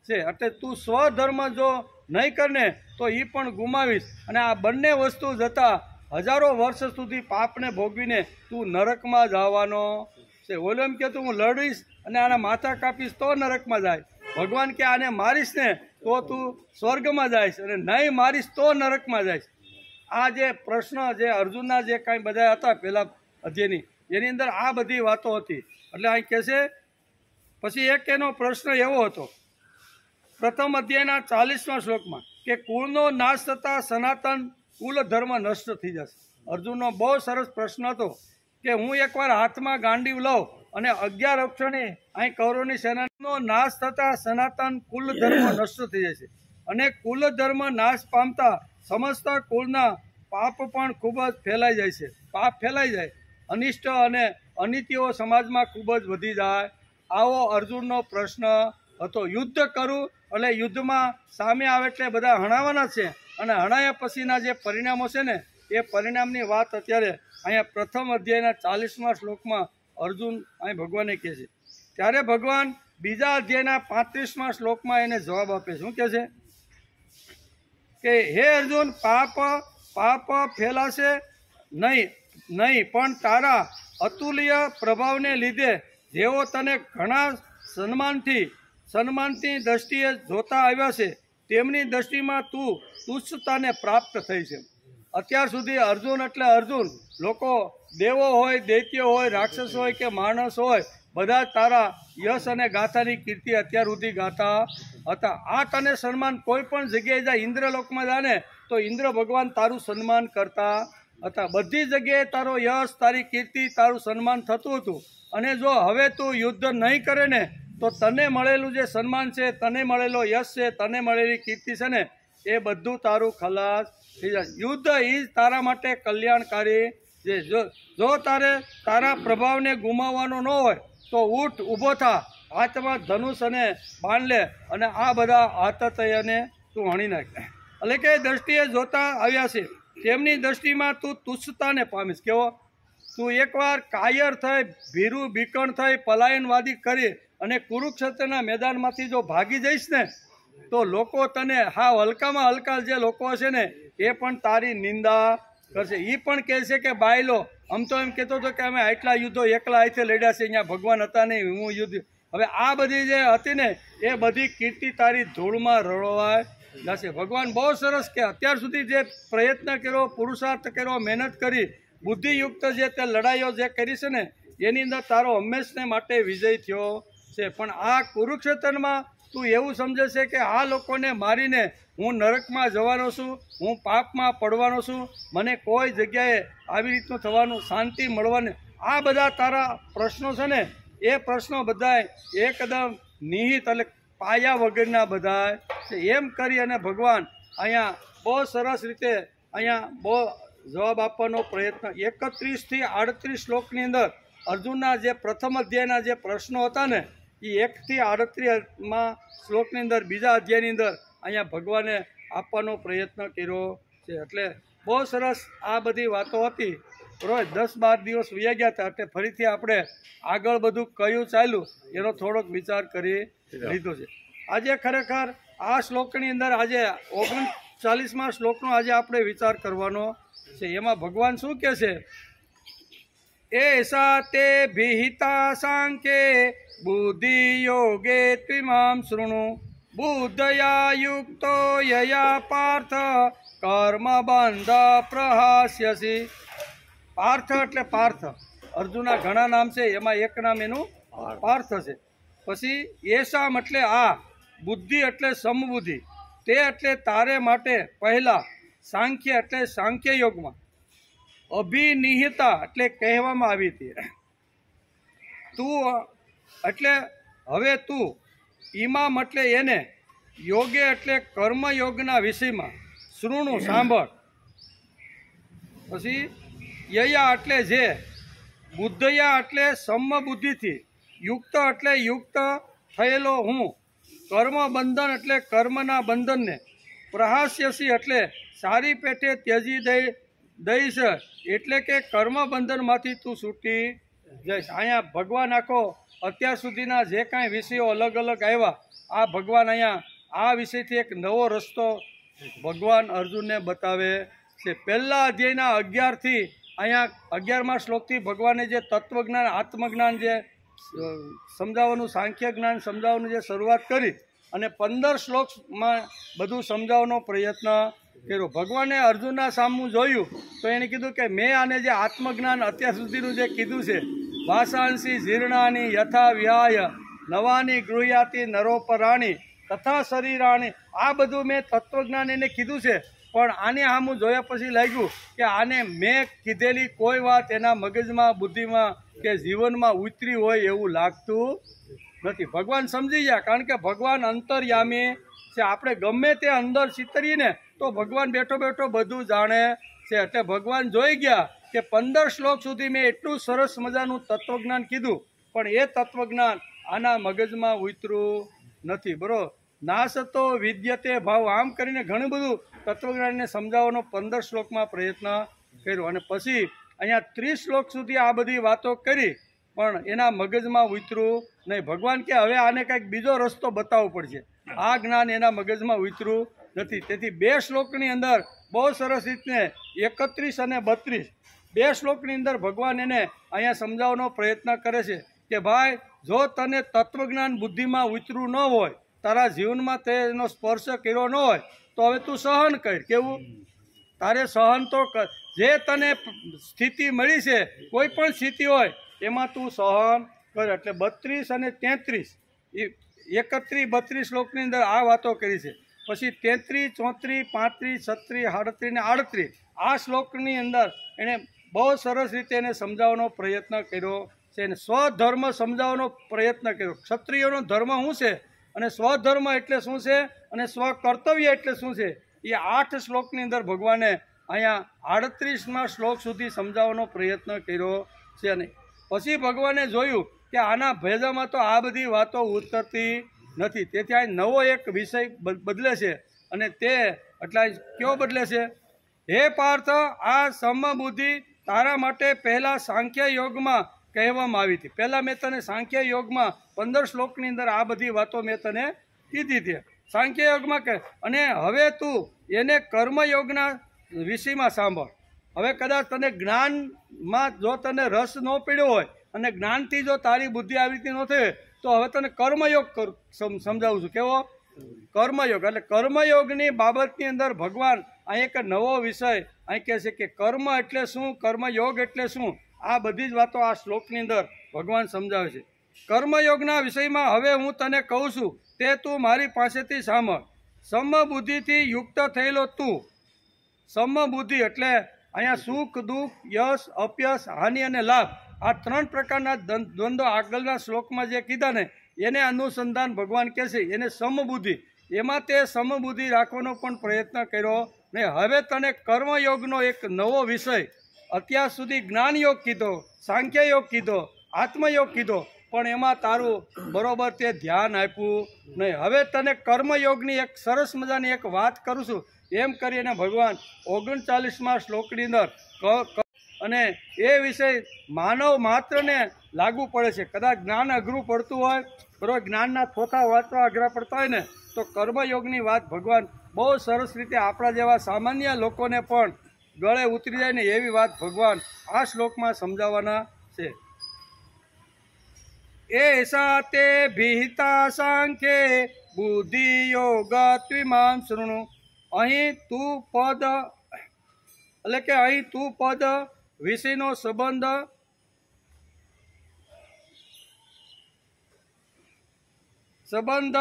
છે। એટલે તું સ્વધર્મ જો નહીં કરને તો એ પણ ગુમાવીશ, અને આ બંને વસ્તુ જતાં હજારો વર્ષ સુધી પાપને ભોગવીને તું નરકમાં જવાનો છે। ઓલો એમ કે તું હું લડીશ અને આના માથા કાપીશ તો નરકમાં જાય, ભગવાન કે આને મારીશ ને તો તું સ્વર્ગમાં જઈશ અને નહીં મારીશ તો નરકમાં જઈશ। આ જે પ્રશ્ન જે અર્જુનના જે કાંઈ બધા હતા પહેલાં અધ્યાયની, એની અંદર આ બધી વાતો હતી। એટલે અહીં કહે છે, પછી એક એનો પ્રશ્ન એવો હતો પ્રથમ અધ્યાયના 40મા શ્લોકમાં કે કુળનો નાશ થતાં સનાતન કુલ ધર્મ નષ્ટ થઈ જશે। અર્જુનનો બહુ સરસ પ્રશ્ન હતો કે હું એકવાર હાથમાં ગાંડીવ લઉં અને 11 અક્ષરની અહીં કૌરવની સેનાનો નાશ થતાં સનાતન કુલ ધર્મ નષ્ટ થઈ જશે, અને કુલ ધર્મ નાશ પામતા સમસ્ત કુળના પાપ પણ ખૂબ જ ફેલાઈ જાય છે। પાપ ફેલાઈ જાય, અનિષ્ટ અને અનીતિઓ સમાજમાં ખૂબ જ વધી જાય। આવો અર્જુનનો પ્રશ્ન હતો। યુદ્ધ કરું એટલે યુદ્ધમાં સામે આવે એટલે બધા હણાવવાના છે, અને હણાયા પછીના જે પરિણામો છે ને, એ પરિણામની વાત અત્યારે અહીંયા પ્રથમ અધ્યાયના 40મા શ્લોકમાં અર્જુન અહીં ભગવાને કહે છે। ત્યારે ભગવાન બીજા અધ્યાયના 35મા શ્લોકમાં એને જવાબ આપે છે। શું કહે છે કે હે અર્જુન, પાપ ફેલાશે નહીં, પણ તારા અતુલ્ય પ્રભાવને લીધે જેઓ તને ઘણા સન્માનની દ્રષ્ટિએ જોતા આવ્યા છે, તેમની દ્રષ્ટિમાં તું તુચ્છતાને પ્રાપ્ત થઈ છે। અત્યાર સુધી અર્જુન એટલે અર્જુન, લોકો દેવો હોય, દૈત્યો હોય, રાક્ષસ હોય કે માણસ હોય, બધા તારા યશ અને ગાથાની કીર્તિ અત્યાર સુધી ગાતા હતા। આ તને સન્માન કોઈ પણ જગ્યાએ જાય, ઇન્દ્રલોકમાં જાય ને તો ઇન્દ્ર ભગવાન તારું સન્માન કરતા હતા। બધી જગ્યાએ તારો યશ, તારી કીર્તિ, તારું સન્માન થતું હતું, અને જો હવે તું યુદ્ધ નહીં કરે ને તો તને મળેલું જે સન્માન છે, તને મળેલો યશ છે, તને મળેલી કીર્તિ છે ને, એ બધું તારું ખલાસ થઈ જાય। યુદ્ધ એ જ તારા માટે કલ્યાણકારી છે। જો તારા પ્રભાવને ગુમાવવાનો ન હોય તો ઊઠ, ઊભો થા, હાથમાં ધનુષ અને બાણ લે, અને આ બધા આતતાયીઓને તું હણી નાખ। એટલે કે દ્રષ્ટિએ જોતા આવ્યા છે તેમની દ્રષ્ટિમાં તું તુચ્છતાને પામીશ। કેવો તું એકવાર કાયર થઈ, ભીરું બીકણ થઈ, પલાયનવાદી કરી અને કુરુક્ષેત્રના મેદાનમાંથી જો ભાગી જઈશ ને તો લોકો તને હલકામાં હલકા જે લોકો હશે ને એ પણ તારી નિંદા કરશે। એ પણ કહે છે કે બાયલો, આમ તો એમ કહેતો હતો કે અમે આટલા યુદ્ધો એકલા હાથે લડ્યા છે, અહીંયા ભગવાન હતા નહીં, હું યુદ્ધ। હવે આ બધી જે હતી ને એ બધી કીર્તિ તારી ધૂળમાં રળવાઈ જશે। ભગવાન બહુ સરસ કે અત્યાર સુધી જે પ્રયત્ન કર્યો, પુરુષાર્થ કર્યો, મહેનત કરી, બુદ્ધિયુક્ત જે તે લડાઈઓ જે કરી છે ને, એની અંદર તારો હંમેશને માટે વિજય થયો છે। પણ આ કુરુક્ષેત્રમાં તું એવું સમજે છે કે આ લોકોને મારીને હું નરકમાં જવાનો છું, હું પાપમાં પડવાનો છું, મને કોઈ જગ્યાએ આવી રીતનું થવાનું, શાંતિ મળવાની, આ બધા તારા પ્રશ્નો છે ને, એ પ્રશ્નો બધા એકદમ નિહિત એટલે પાયા વગરના બધા છે। એમ કરી અને ભગવાન અહીંયા બહુ સરસ રીતે અહીંયા બહુ જવાબ આપવાનો પ્રયત્ન 31 થી 38 શ્લોકની અંદર અર્જુનના જે પ્રથમ અધ્યાયના જે પ્રશ્નો હતા ને, એ 1 થી 38માં શ્લોકની અંદર બીજા અધ્યાયની અંદર અહીંયા ભગવાને આપવાનો પ્રયત્ન કર્યો છે। એટલે બહુ સરસ આ બધી વાતો હતી। રોજ 10-12 દિવસ વયા ગયા હતા, એટલે ફરીથી આપણે આગળ બધું કયું ચાલ્યું એનો થોડોક વિચાર કરી લીધો છે। આજે ખરેખર આ શ્લોકની અંદર આજે 39મા શ્લોકનો આજે આપણે વિચાર કરવાનો છે। એમાં ભગવાન શું કહે છે, એસા તે વિહિતા સાંખ્યે બુદ્ધિ યોગે ત્વિમામ શૃણુ બુદ્ધયા યુક્તો યયા પાર્થ કર્મ બંધ પ્રહાસ્યસી। પાર્થ એટલે પાર્થ, અર્જુનના ઘણા નામ છે, એમાં એક નામ એનું પાર્થ છે। પછી એસામ એટલે આ, બુદ્ધિ એટલે સમબુદ્ધિ, તે એટલે તારે માટે પહેલા, સાંખ્ય એટલે સાંખ્ય યોગમાં, અભિનિહિતા એટલે કહેવામાં આવી હતી, તું એટલે હવે તું, ઇમામ એટલે એને, યોગે એટલે કર્મયોગના વિષયમાં, શૃણુ સાંભળ. પછી યયા એટલે જે, બુદ્ધયા એટલે સમબુદ્ધિથી, યુક્ત એટલે યુક્ત થયેલો હું, કર્મ બંધન એટલે કર્મના બંધનને, પ્રહાસ્યસી એટલે સારી પેઠે ત્યજી દઈશ એટલે કે કર્મ બંધનમાંથી તું છૂટી જઈશ. અહીંયા ભગવાન આખો અત્યાર સુધીના જે કાંઈ વિષયો અલગ અલગ આવ્યા, આ ભગવાન અહીંયા આ વિષયથી એક નવો રસ્તો ભગવાન અર્જુનને બતાવે છે. પહેલા અધ્યાયના 11થી અહીંયા 11મા શ્લોકથી ભગવાને જે તત્વજ્ઞાન, આત્મજ્ઞાન જે સમજાવવાનું, સાંખ્ય જ્ઞાન સમજાવવાનું જે શરૂઆત કરી અને 15 શ્લોકમાં બધું સમજાવવાનો પ્રયત્ન કર્યો. ભગવાને અર્જુનના સામું જોયું તો એને કીધું કે મેં આને જે આત્મજ્ઞાન અત્યાર સુધીનું જે કીધું છે, વાસાંસી જીર્ણાની યથા વિહાય નવાની ગૃહ્યાતિ નરોપરાણી તથા શરીરાણી, આ બધું મેં તત્વજ્ઞાન એને કીધું છે. પણ આને સામું જોયા પછી લાગ્યું કે આને મેં કીધેલી કોઈ વાત એના મગજમાં, બુદ્ધિમાં કે જીવનમાં ઉતરી હોય એવું લાગતું નથી. ભગવાન સમજી ગયા, કારણ કે ભગવાન અંતર્યામી છે. આપણે ગમે તે અંદર ચિતરીએ ને તો ભગવાન બેઠો બેઠો બધું જાણે છે. એટલે ભગવાન જોઈ ગયા કે 15 શ્લોક સુધી મેં એટલું સરસ મજાનું તત્વજ્ઞાન કીધું, પણ એ તત્વજ્ઞાન આના મગજમાં ઉતરું નથી. બરોબર, નાસતો વિદ્યતે ભાવ, આમ કરીને ઘણું બધું તત્વજ્ઞાનને સમજાવવાનો 15 શ્લોકમાં પ્રયત્ન કર્યો. અને પછી અહીંયા 30 શ્લોક સુધી આ બધી વાતો કરી, પણ એના મગજમાં ઉતરું નહીં. ભગવાન કે હવે આને કંઈક બીજો રસ્તો બતાવવો પડશે, આ જ્ઞાન એના મગજમાં ઉતરું નથી. તેથી 2 શ્લોકની અંદર બહુ સરસ રીતને 31 અને 32 2 શ્લોકની અંદર ભગવાન એને અહીંયા સમજાવવાનો પ્રયત્ન કરે છે કે ભાઈ, જો તને તત્વજ્ઞાન બુદ્ધિમાં ઉતરું ન હોય, તારા જીવનમાં તેનો સ્પર્શ કર્યો ન હોય, તો હવે તું સહન કર. કેવું? તારે સહન તો કર. જે તને સ્થિતિ મળી છે, કોઈ પણ સ્થિતિ હોય એમાં તું સહન કર. એટલે 32 અને 33 31, 32 શ્લોકની અંદર આ વાતો કરી છે. પછી 33, 34, 35, 36, 37 ને 38 આ શ્લોકની અંદર એણે બહુ સરસ રીતે એને સમજાવવાનો પ્રયત્ન કર્યો છે. અને સ્વધર્મ સમજાવવાનો પ્રયત્ન કર્યો. ક્ષત્રિયોનો ધર્મ શું છે અને સ્વધર્મ એટલે શું છે અને સ્વકર્તવ્ય એટલે શું છે, એ 8 શ્લોકની અંદર ભગવાને અહીંયા 38મા શ્લોક સુધી સમજાવવાનો પ્રયત્ન કર્યો છે. અને પછી ભગવાને જોયું કે આના ભેદામાં તો આ બધી વાતો ઉતરતી નથી. તેથી આ નવો એક વિષય બદલે છે. અને તે એટલે કયો બદલે છે? હે પાર્થ, આ સમબુદ્ધિ તારા માટે પહેલાં સાંખ્ય યોગમાં કહેવામાં આવી હતી. પહેલાં મેં તને સાંખ્ય યોગમાં 15 શ્લોકની અંદર આ બધી વાતો મેં તને કીધી હતી સાંખ્ય યોગમાં કે. અને હવે તું એને કર્મયોગના વિષયમાં સાંભળ. હવે કદાચ તને જ્ઞાનમાં જો તને રસ ન પડ્યો હોય અને જ્ઞાનથી જો તારી બુદ્ધિ આવી રીતે ન થઈ, તો હવે તને કર્મયોગ સમજાવું છું. કેવો? કર્મયોગ. એટલે કર્મયોગની બાબતની અંદર ભગવાન અહીં એક નવો વિષય અહીં કહે છે કે કર્મ એટલે શું, કર્મયોગ એટલે શું, આ બધી જ વાતો આ શ્લોકની અંદર ભગવાન સમજાવે છે. કર્મયોગના વિષયમાં હવે હું તને કહું છું, તે તું મારી પાસેથી સાંભળ. સમબુદ્ધિથી યુક્ત થયેલો તું. સમબુદ્ધિ એટલે અહીંયા સુખ, દુઃખ, યશ, અપયશ, હાનિ અને લાભ, આ 3 પ્રકારના દ્વંદ્વ આગળના શ્લોકમાં જે કીધા ને એને અનુસંધાન ભગવાન કહે છે એને સમબુદ્ધિ. એમાં તે સમબુદ્ધિ રાખવાનો પણ પ્રયત્ન કર્યો ને. હવે તને કર્મયોગનો એક નવો વિષય, અત્યાર સુધી જ્ઞાનયોગ કીધો, સાંખ્યયોગ કીધો, આત્મયોગ કીધો, પણ એમાં તારું બરોબર તે ધ્યાન આપ્યું નહીં. હવે તને કર્મયોગની એક સરસ મજાની એક વાત કરું છું. એમ કરીને ભગવાન 39મા શ્લોકની અંદર અને એ વિષય માનવ માત્રને લાગુ પડે છે. કદાચ જ્ઞાન અઘરું પડતું હોય, બરોબર, જ્ઞાનના થોથા વાંચવા અઘરા પડતા હોય ને, તો કર્મયોગની વાત ભગવાન બહુ સરસ રીતે આપણા જેવા સામાન્ય લોકોને પણ ગળે ઉતરી જાય ને એવી વાત ભગવાન આ શ્લોકમાં સમજાવવાના છે. એસા તે ભીતા સાંખ્યે બુદ્ધિ યોગ ત્વિમામ શૃણુ. અહીં તું પદ એટલે કે અહીં તું પદ વિષયનો સંબંધ સંબંધ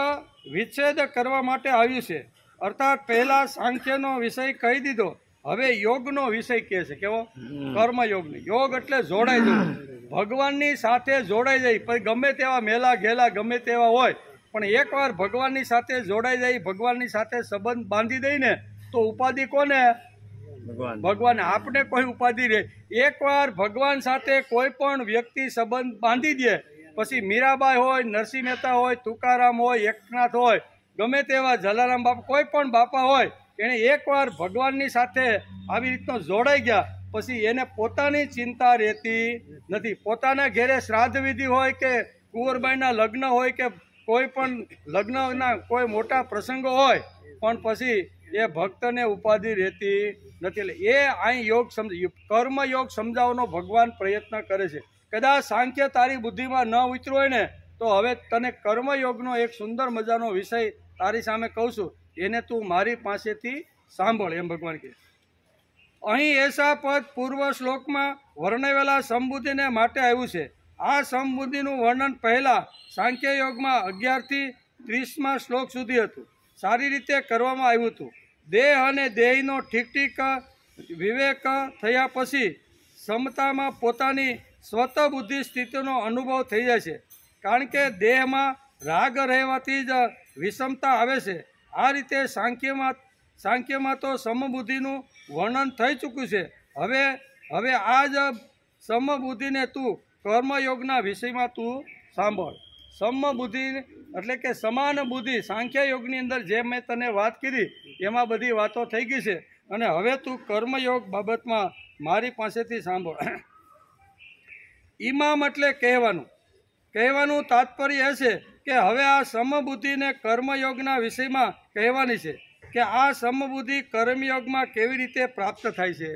વિચ્છેદ કરવા માટે આવ્યું છે. અર્થાત પહેલા સાંખ્યનો વિષય કહી દીધો, હવે યોગનો વિષય કહે છે. કેવો? કર્મયોગનો. યોગ એટલે જોડાઈ જવું, ભગવાનની સાથે જોડાઈ જાય. પછી ગમે તેવા મેલા ઘેલા ગમે તેવા હોય, પણ એકવાર ભગવાનની સાથે જોડાઈ જાય, ભગવાનની સાથે સંબંધ બાંધી દઈને તો ઉપાધિ કોને? ભગવાન. આપણે કોઈ ઉપાધિ રહે? એકવાર ભગવાન સાથે કોઈ પણ વ્યક્તિ સંબંધ બાંધી દે, પછી મીરાબાઈ હોય, નરસિંહ મહેતા હોય, તુકારામ હોય, એકનાથ હોય, ગમે તેવા જલારામ બાપા, કોઈ પણ બાપા હોય, એને એકવાર ભગવાનની સાથે આવી રીતનો જોડાઈ ગયા પછી એને પોતાની ચિંતા રહેતી નથી. પોતાના ઘેરે શ્રાદ્ધ વિધિ હોય કે કુંવરબાઈના લગ્ન હોય કે કોઈ પણ લગ્નના કોઈ મોટા પ્રસંગો હોય, પણ પછી એ ભક્તને ઉપાધિ રહેતી નથી. એટલે એ અહીં યોગ કર્મયોગ સમજાવવાનો ભગવાન પ્રયત્ન કરે છે. કદાચ સાંખ્ય તારી બુદ્ધિમાં ન ઉતર્યું હોય ને તો હવે તને કર્મયોગનો એક સુંદર મજાનો વિષય તારી સામે કહું છું, એને તું મારી પાસેથી સાંભળ, એમ ભગવાન કહે. અહીં એસા પદ પૂર્વ શ્લોકમાં વર્ણવેલા સમબુદ્ધિને માટે આવ્યું છે. આ સમબુદ્ધિનું વર્ણન પહેલાં સાંખ્ય યોગમાં 11 થી 30મા શ્લોક સુધી હતું. સારી રીતે કરવામાં આવ્યું હતું. દેહ અને દેહીનો ઠીક વિવેક થયા પછી સમતામાં પોતાની સ્વત બુદ્ધિ સ્થિતિનો અનુભવ થઈ જાય છે. કારણ કે દેહમાં રાગ રહેવાથી જ વિષમતા આવે છે. આ રીતે સાંખ્યમાં તો સમબુદ્ધિનું વર્ણન થઈ ચૂક્યું છે. હવે આ જ સમબુદ્ધિને તું કર્મયોગના વિષયમાં તું સાંભળ. સમબુદ્ધિ એટલે કે સમાન બુદ્ધિ સાંખ્ય યોગની અંદર જે મેં તને વાત કરી એમાં બધી વાતો થઈ ગઈ છે, અને હવે તું કર્મયોગ બાબતમાં મારી પાસેથી સાંભળ. ઇમામ એટલે કહેવાનું તાત્પર્ય એ છે કે હવે આ સમબુદ્ધિને કર્મયોગના વિષયમાં કહેવાની છે કે આ સમબુદ્ધિ કર્મયોગમાં કેવી રીતે પ્રાપ્ત થાય છે.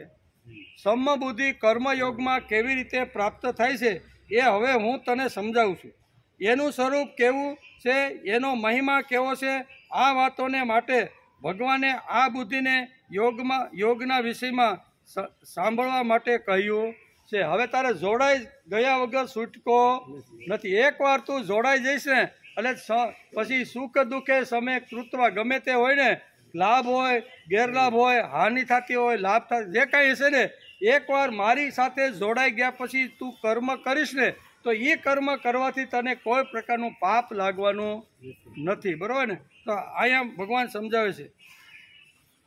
સમબુદ્ધિ કર્મયોગમાં કેવી રીતે પ્રાપ્ત થાય છે એ હવે હું તને સમજાવું છું. એનું સ્વરૂપ કેવું છે, એનો મહિમા કેવો છે, આ વાતોને માટે ભગવાને આ બુદ્ધિને યોગના વિષયમાં સાંભળવા માટે કહ્યું છે. હવે તારે જોડાઈ ગયા વગર છૂટકો નથી. એકવાર તું જોડાઈ જઈશ ને એટલે પછી સુખ દુઃખે સમે કૃત્વા ગમે તે હોય ને, લાભ હોય ગેરલાભ હોય, હાનિ થતી હોય લાભ થાય, જે કાંઈ હશે ને, એકવાર મારી સાથે જોડાઈ ગયા પછી તું કર્મ કરીશ ને તો એ કર્મ કરવાથી તને કોઈ પ્રકારનું પાપ લાગવાનું નથી. બરાબર ને? તો અહીંયા ભગવાન સમજાવે છે,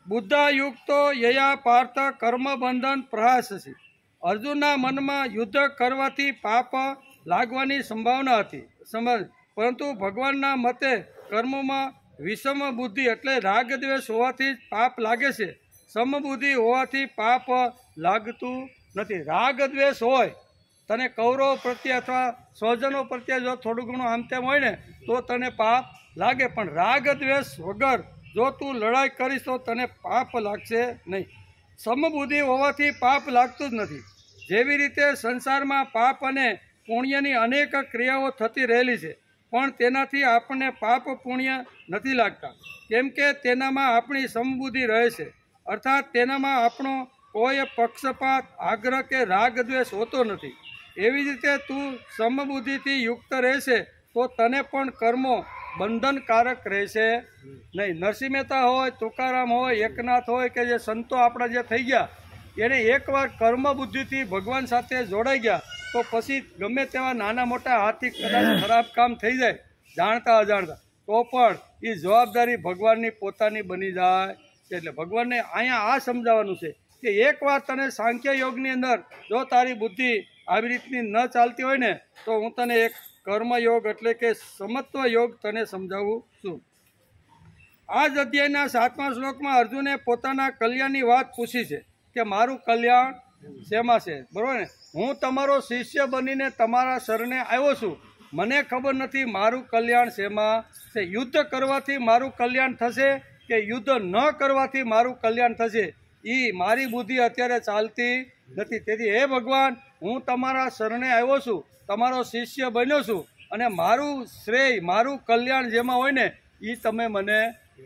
બુદ્ધાયુક્તો યયા પાર્થ કર્મ બંધન પ્રહાસસી. અર્જુનના મનમાં યુદ્ધ કરવાથી પાપ લાગવાની સંભાવના હતી, પરંતુ ભગવાનના મતે કર્મમાં વિષમ બુદ્ધિ એટલે રાગ દ્વેષ હોવાથી પાપ લાગે છે. સમબુદ્ધિ હોવાથી પાપ લાગતું નથી. રાગ દ્વેષ હોય તને કૌરવ પ્રત્યે અથવા સ્વજનો પ્રત્યે જો થોડું ઘણું આમ તેમ હોય ને તો તને પાપ લાગે, પણ રાગ દ્વેષ વગર જો તું લડાઈ કરીશ તો તને પાપ લાગશે નહીં. સમબુદ્ધિ હોવાથી પાપ લાગતું જ નથી. જેવી રીતે સંસારમાં પાપ અને પુણ્યની અનેક ક્રિયાઓ થતી રહેલી છે, પણ તેનાથી આપણને પાપ પુણ્ય નથી લાગતા, કેમ કે તેનામાં આપણી સમબુદ્ધિ રહે છે. અર્થાત તેનામાં આપણો કોઈ પક્ષપાત, આગ્રહ કે રાગ દ્વેષ હોતો નથી. એવી જ રીતે તું સમબુદ્ધિથી યુક્ત રહેશે તો તને પણ કર્મો બંધનકારક રહેશે નહીં. નરસિંહ મહેતા હોય, તુકારામ હોય, એકનાથ હોય કે જે સંતો આપણા જે થઈ ગયા, એને એકવાર કર્મ બુદ્ધિથી ભગવાન સાથે જોડાઈ ગયા તો પછી ગમે તેવા નાના મોટા હાથથી કદાચ ખરાબ કામ થઈ જાય જાણતા અજાણતા, તો પણ એ જવાબદારી ભગવાનની પોતાની બની જાય. એટલે ભગવાનને અહીંયા આ સમજાવવાનું છે કે એકવાર તને સાંખ્ય યોગની અંદર જો તારી બુદ્ધિ આવી રીતની ન ચાલતી હોય ને તો હું તને એક કર્મયોગ એટલે કે સમત્વ યોગ તને સમજાવું છું. આ જ અધ્યાયના 7મા શ્લોકમાં અર્જુને પોતાના કલ્યાણની વાત પૂછી છે કે મારું કલ્યાણ શેમાં છે. બરાબર ને? હું તમારો શિષ્ય બનીને તમારા શરણે આવ્યો છું, મને ખબર નથી મારું કલ્યાણ શેમાં છે. યુદ્ધ કરવાથી મારું કલ્યાણ થશે કે યુદ્ધ ન કરવાથી મારું કલ્યાણ થશે, એ મારી બુદ્ધિ અત્યારે ચાલતી નથી. તેથી હે ભગવાન, હું તમારા શરણે આવ્યો છું, તમારો શિષ્ય બન્યો છું, અને મારું શ્રેય મારું કલ્યાણ જેમાં હોય ને એ તમે મને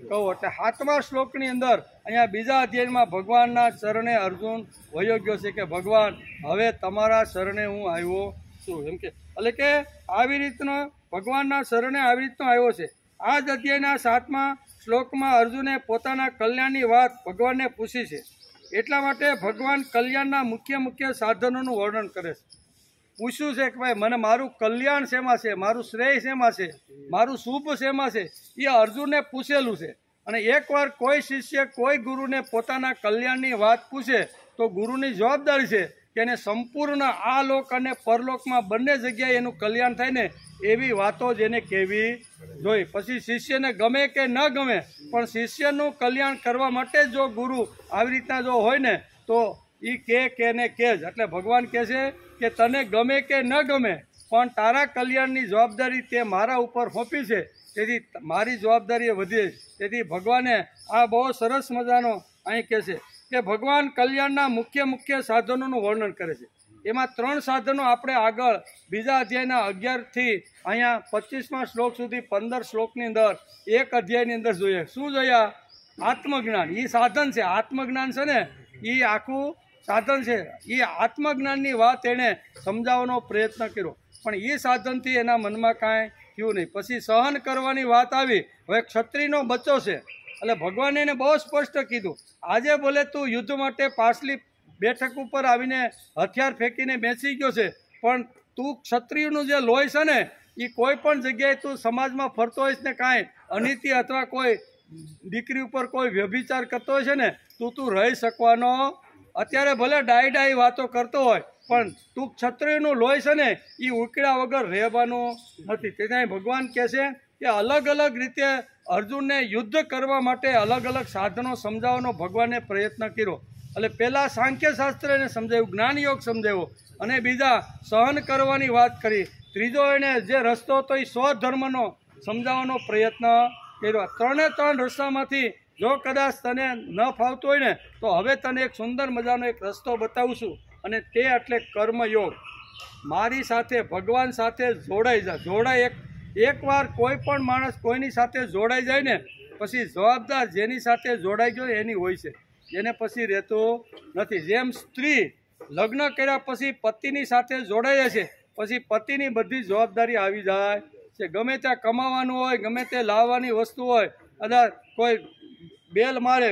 કહો. એટલે 7મા શ્લોકની અંદર અહીંયા બીજા અધ્યાયમાં ભગવાનના શરણે અર્જુન વયો ગયો છે કે ભગવાન હવે તમારા શરણે હું આવ્યો શું એમ કે એટલે કે આવી રીતનો ભગવાનના શરણે આવી રીતનો આવ્યો છે. આ જ અધ્યાયના 7મા શ્લોકમાં અર્જુને પોતાના કલ્યાણની વાત ભગવાનને પૂછી છે. એટલા માટે ભગવાન કલ્યાણના મુખ્ય સાધનોનું વર્ણન કરે છે. પૂછ્યું છે કે ભાઈ મને મારું કલ્યાણ શેમાં છે, મારું શ્રેય શેમાં છે, મારું શુભ શેમાં છે, એ અર્જુનને પૂછેલું છે. અને એકવાર કોઈ શિષ્ય કોઈ ગુરુને પોતાના કલ્યાણની વાત પૂછે તો ગુરુની જવાબદારી છે કે એને સંપૂર્ણ આ લોક અને પરલોકમાં બંને જગ્યાએ એનું કલ્યાણ થાય ને એવી વાતો જ એને કહેવી જોઈએ. પછી શિષ્યને ગમે કે ન ગમે પણ શિષ્યનું કલ્યાણ કરવા માટે જો ગુરુ આવી રીતના જો હોય ને તો એ કે ને કે જ. એટલે ભગવાન કહે છે કે તને ગમે કે ન ગમે પણ તારા કલ્યાણની જવાબદારી તે મારા ઉપર સોંપી છે, તેથી મારી જવાબદારી એ વધી. તેથી ભગવાને આ બહુ સરસ મજાનો અહીં કહે છે કે ભગવાન કલ્યાણના મુખ્ય સાધનોનું વર્ણન કરે છે. એમાં 3 સાધનો આપણે આગળ બીજા અધ્યાયના 11થી અહીંયા 25મા શ્લોક સુધી 15 શ્લોકની અંદર એક અધ્યાયની અંદર જોઈએ. શું જોયા? આત્મજ્ઞાન. એ સાધન છે. આત્મજ્ઞાન છે ને એ આખું સાધન છે. એ આત્મજ્ઞાનની વાત એણે સમજાવવાનો પ્રયત્ન કર્યો પણ એ સાધનથી એના મનમાં કાંઈ થયું નહીં. પછી સહન કરવાની વાત આવી. હવે ક્ષત્રિયનો બચ્ચો છે એટલે ભગવાને એને બહુ સ્પષ્ટ કીધું, આજે ભલે તું યુદ્ધ માટે પાછલી બેઠક ઉપર આવીને હથિયાર ફેંકીને બેસી ગયો છે પણ તું ક્ષત્રિયનું જે લોહી છે ને એ કોઈ પણ જગ્યાએ તું સમાજમાં ફરતો હોઈશ ને કાંઈ અનીતિ અથવા કોઈ દીકરી ઉપર કોઈ વ્યભિચાર કરતો હોય છે ને તું રહી શકવાનો. અત્યારે ભલે ડાઈ વાતો કરતો હોય પણ તું ક્ષત્રિયનું લોહી છે ને એ ઉકળ્યા વગર રહેવાનું નથી. તેથી ભગવાન કહે છે કે અલગ અલગ રીતે અર્જુનને યુદ્ધ કરવા માટે અલગ અલગ સાધનો સમજાવવાનો ભગવાને પ્રયત્ન કર્યો. એટલે પહેલાં સાંખ્યશાસ્ત્ર એને સમજાવ્યું, જ્ઞાનયોગ સમજાવ્યો અને બીજા સહન કરવાની વાત કરી. ત્રીજો એને જે રસ્તો હતો એ સ્વધર્મનો સમજાવવાનો પ્રયત્ન કર્યો. 3 રસ્તામાંથી જો કદાચ તને ન ફાવતું હોય ને તો હવે તને એક સુંદર મજાનો એક રસ્તો બતાવું છું અને તે એટલે કર્મયોગ. મારી સાથે ભગવાન સાથે જોડાય. એકવાર કોઈ પણ માણસ કોઈની સાથે જોડાઈ જાય ને પછી જવાબદાર જેની સાથે જોડાઈ ગયો એની હોય છે, એને પછી રહેતો નથી. જેમ સ્ત્રી લગ્ન કર્યા પછી પતિની સાથે જોડાય છે પછી પતિની બધી જવાબદારી આવી જાય છે. ગમે ત્યાં કમાવાનું હોય, ગમે તે લાવવાની વસ્તુ હોય, કદાચ કોઈ બેલ મારે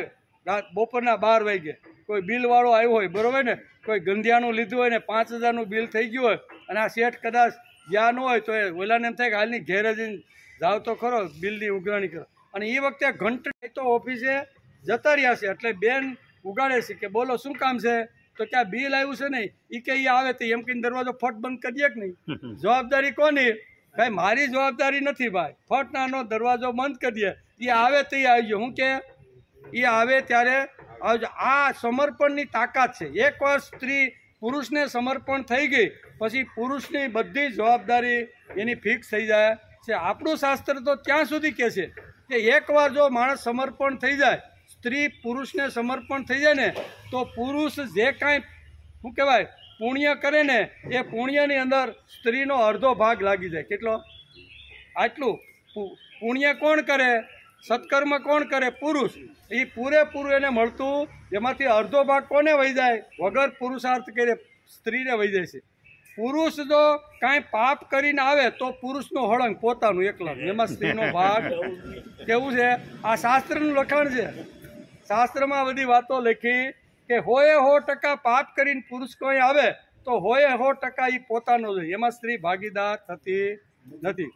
બપોરના 12 વાગે, કોઈ બિલવાળો આવ્યો હોય બરાબર ને, કોઈ ગંધિયાનું લીધું હોય ને 5000નું બિલ થઈ ગયું હોય અને આ શેઠ કદાચ જ્યાં ન હોય તો એ ઓલાને એમ થાય કે હાલની ઘેર જઈને જાવ તો ખરો બિલની ઉઘરાણી કરો. અને એ વખતે ઘંટડી તો ઓફિસે જતા રહ્યા છે એટલે બેન ઉગાડે છે કે બોલો શું કામ છે તો ક્યાં બિલ આવ્યું છે નહીં. એ કે એ આવે તો એમ કહીને દરવાજો ફટ બંધ કરી દે કે નહીં? જવાબદારી કોની? ભાઈ મારી જવાબદારી નથી ભાઈ. ફટનાનો દરવાજો બંધ કરી દે. એ આવે તો એ આવી ગયો. હું કે એ આવે ત્યારે આવજો. આ સમર્પણની તાકાત છે. એકવાર સ્ત્રી પુરુષને સમર્પણ થઈ ગઈ પછી પુરુષની બધી જવાબદારી એની ફિક્સ થઈ જાય છે. આપણું શાસ્ત્ર તો ત્યાં સુધી કહે છે કે એકવાર જો માણસ સમર્પણ થઈ જાય, સ્ત્રી પુરુષને સમર્પણ થઈ જાય ને તો પુરુષ જે કાંઈ શું કહેવાય પુણ્ય કરે ને એ પુણ્યની અંદર સ્ત્રીનો અડધો ભાગ લાગી જાય. કેટલો? આટલું પુણ્ય કોણ કરે? સત્કર્મ કોણ કરે? પુરુષ. એ પૂરેપૂરું એને મળતું એમાંથી અડધો ભાગ કોને વહી જાય? વગર પુરુષાર્થ કરે સ્ત્રીને વહી જાય છે. પુરુષ જો કાંઈ પાપ કરીને આવે તો પુરુષનું હળંગ પોતાનું એકલાનું, એમાં સ્ત્રીનો ભાગ. કેવું છે? આ શાસ્ત્રનું લખાણ છે. શાસ્ત્રમાં બધી વાતો લખી કે 100% પાપ કરીને પુરુષ કોઈ આવે તો 100% એ પોતાનો જ, એમાં સ્ત્રી ભાગીદાર થતી નથી.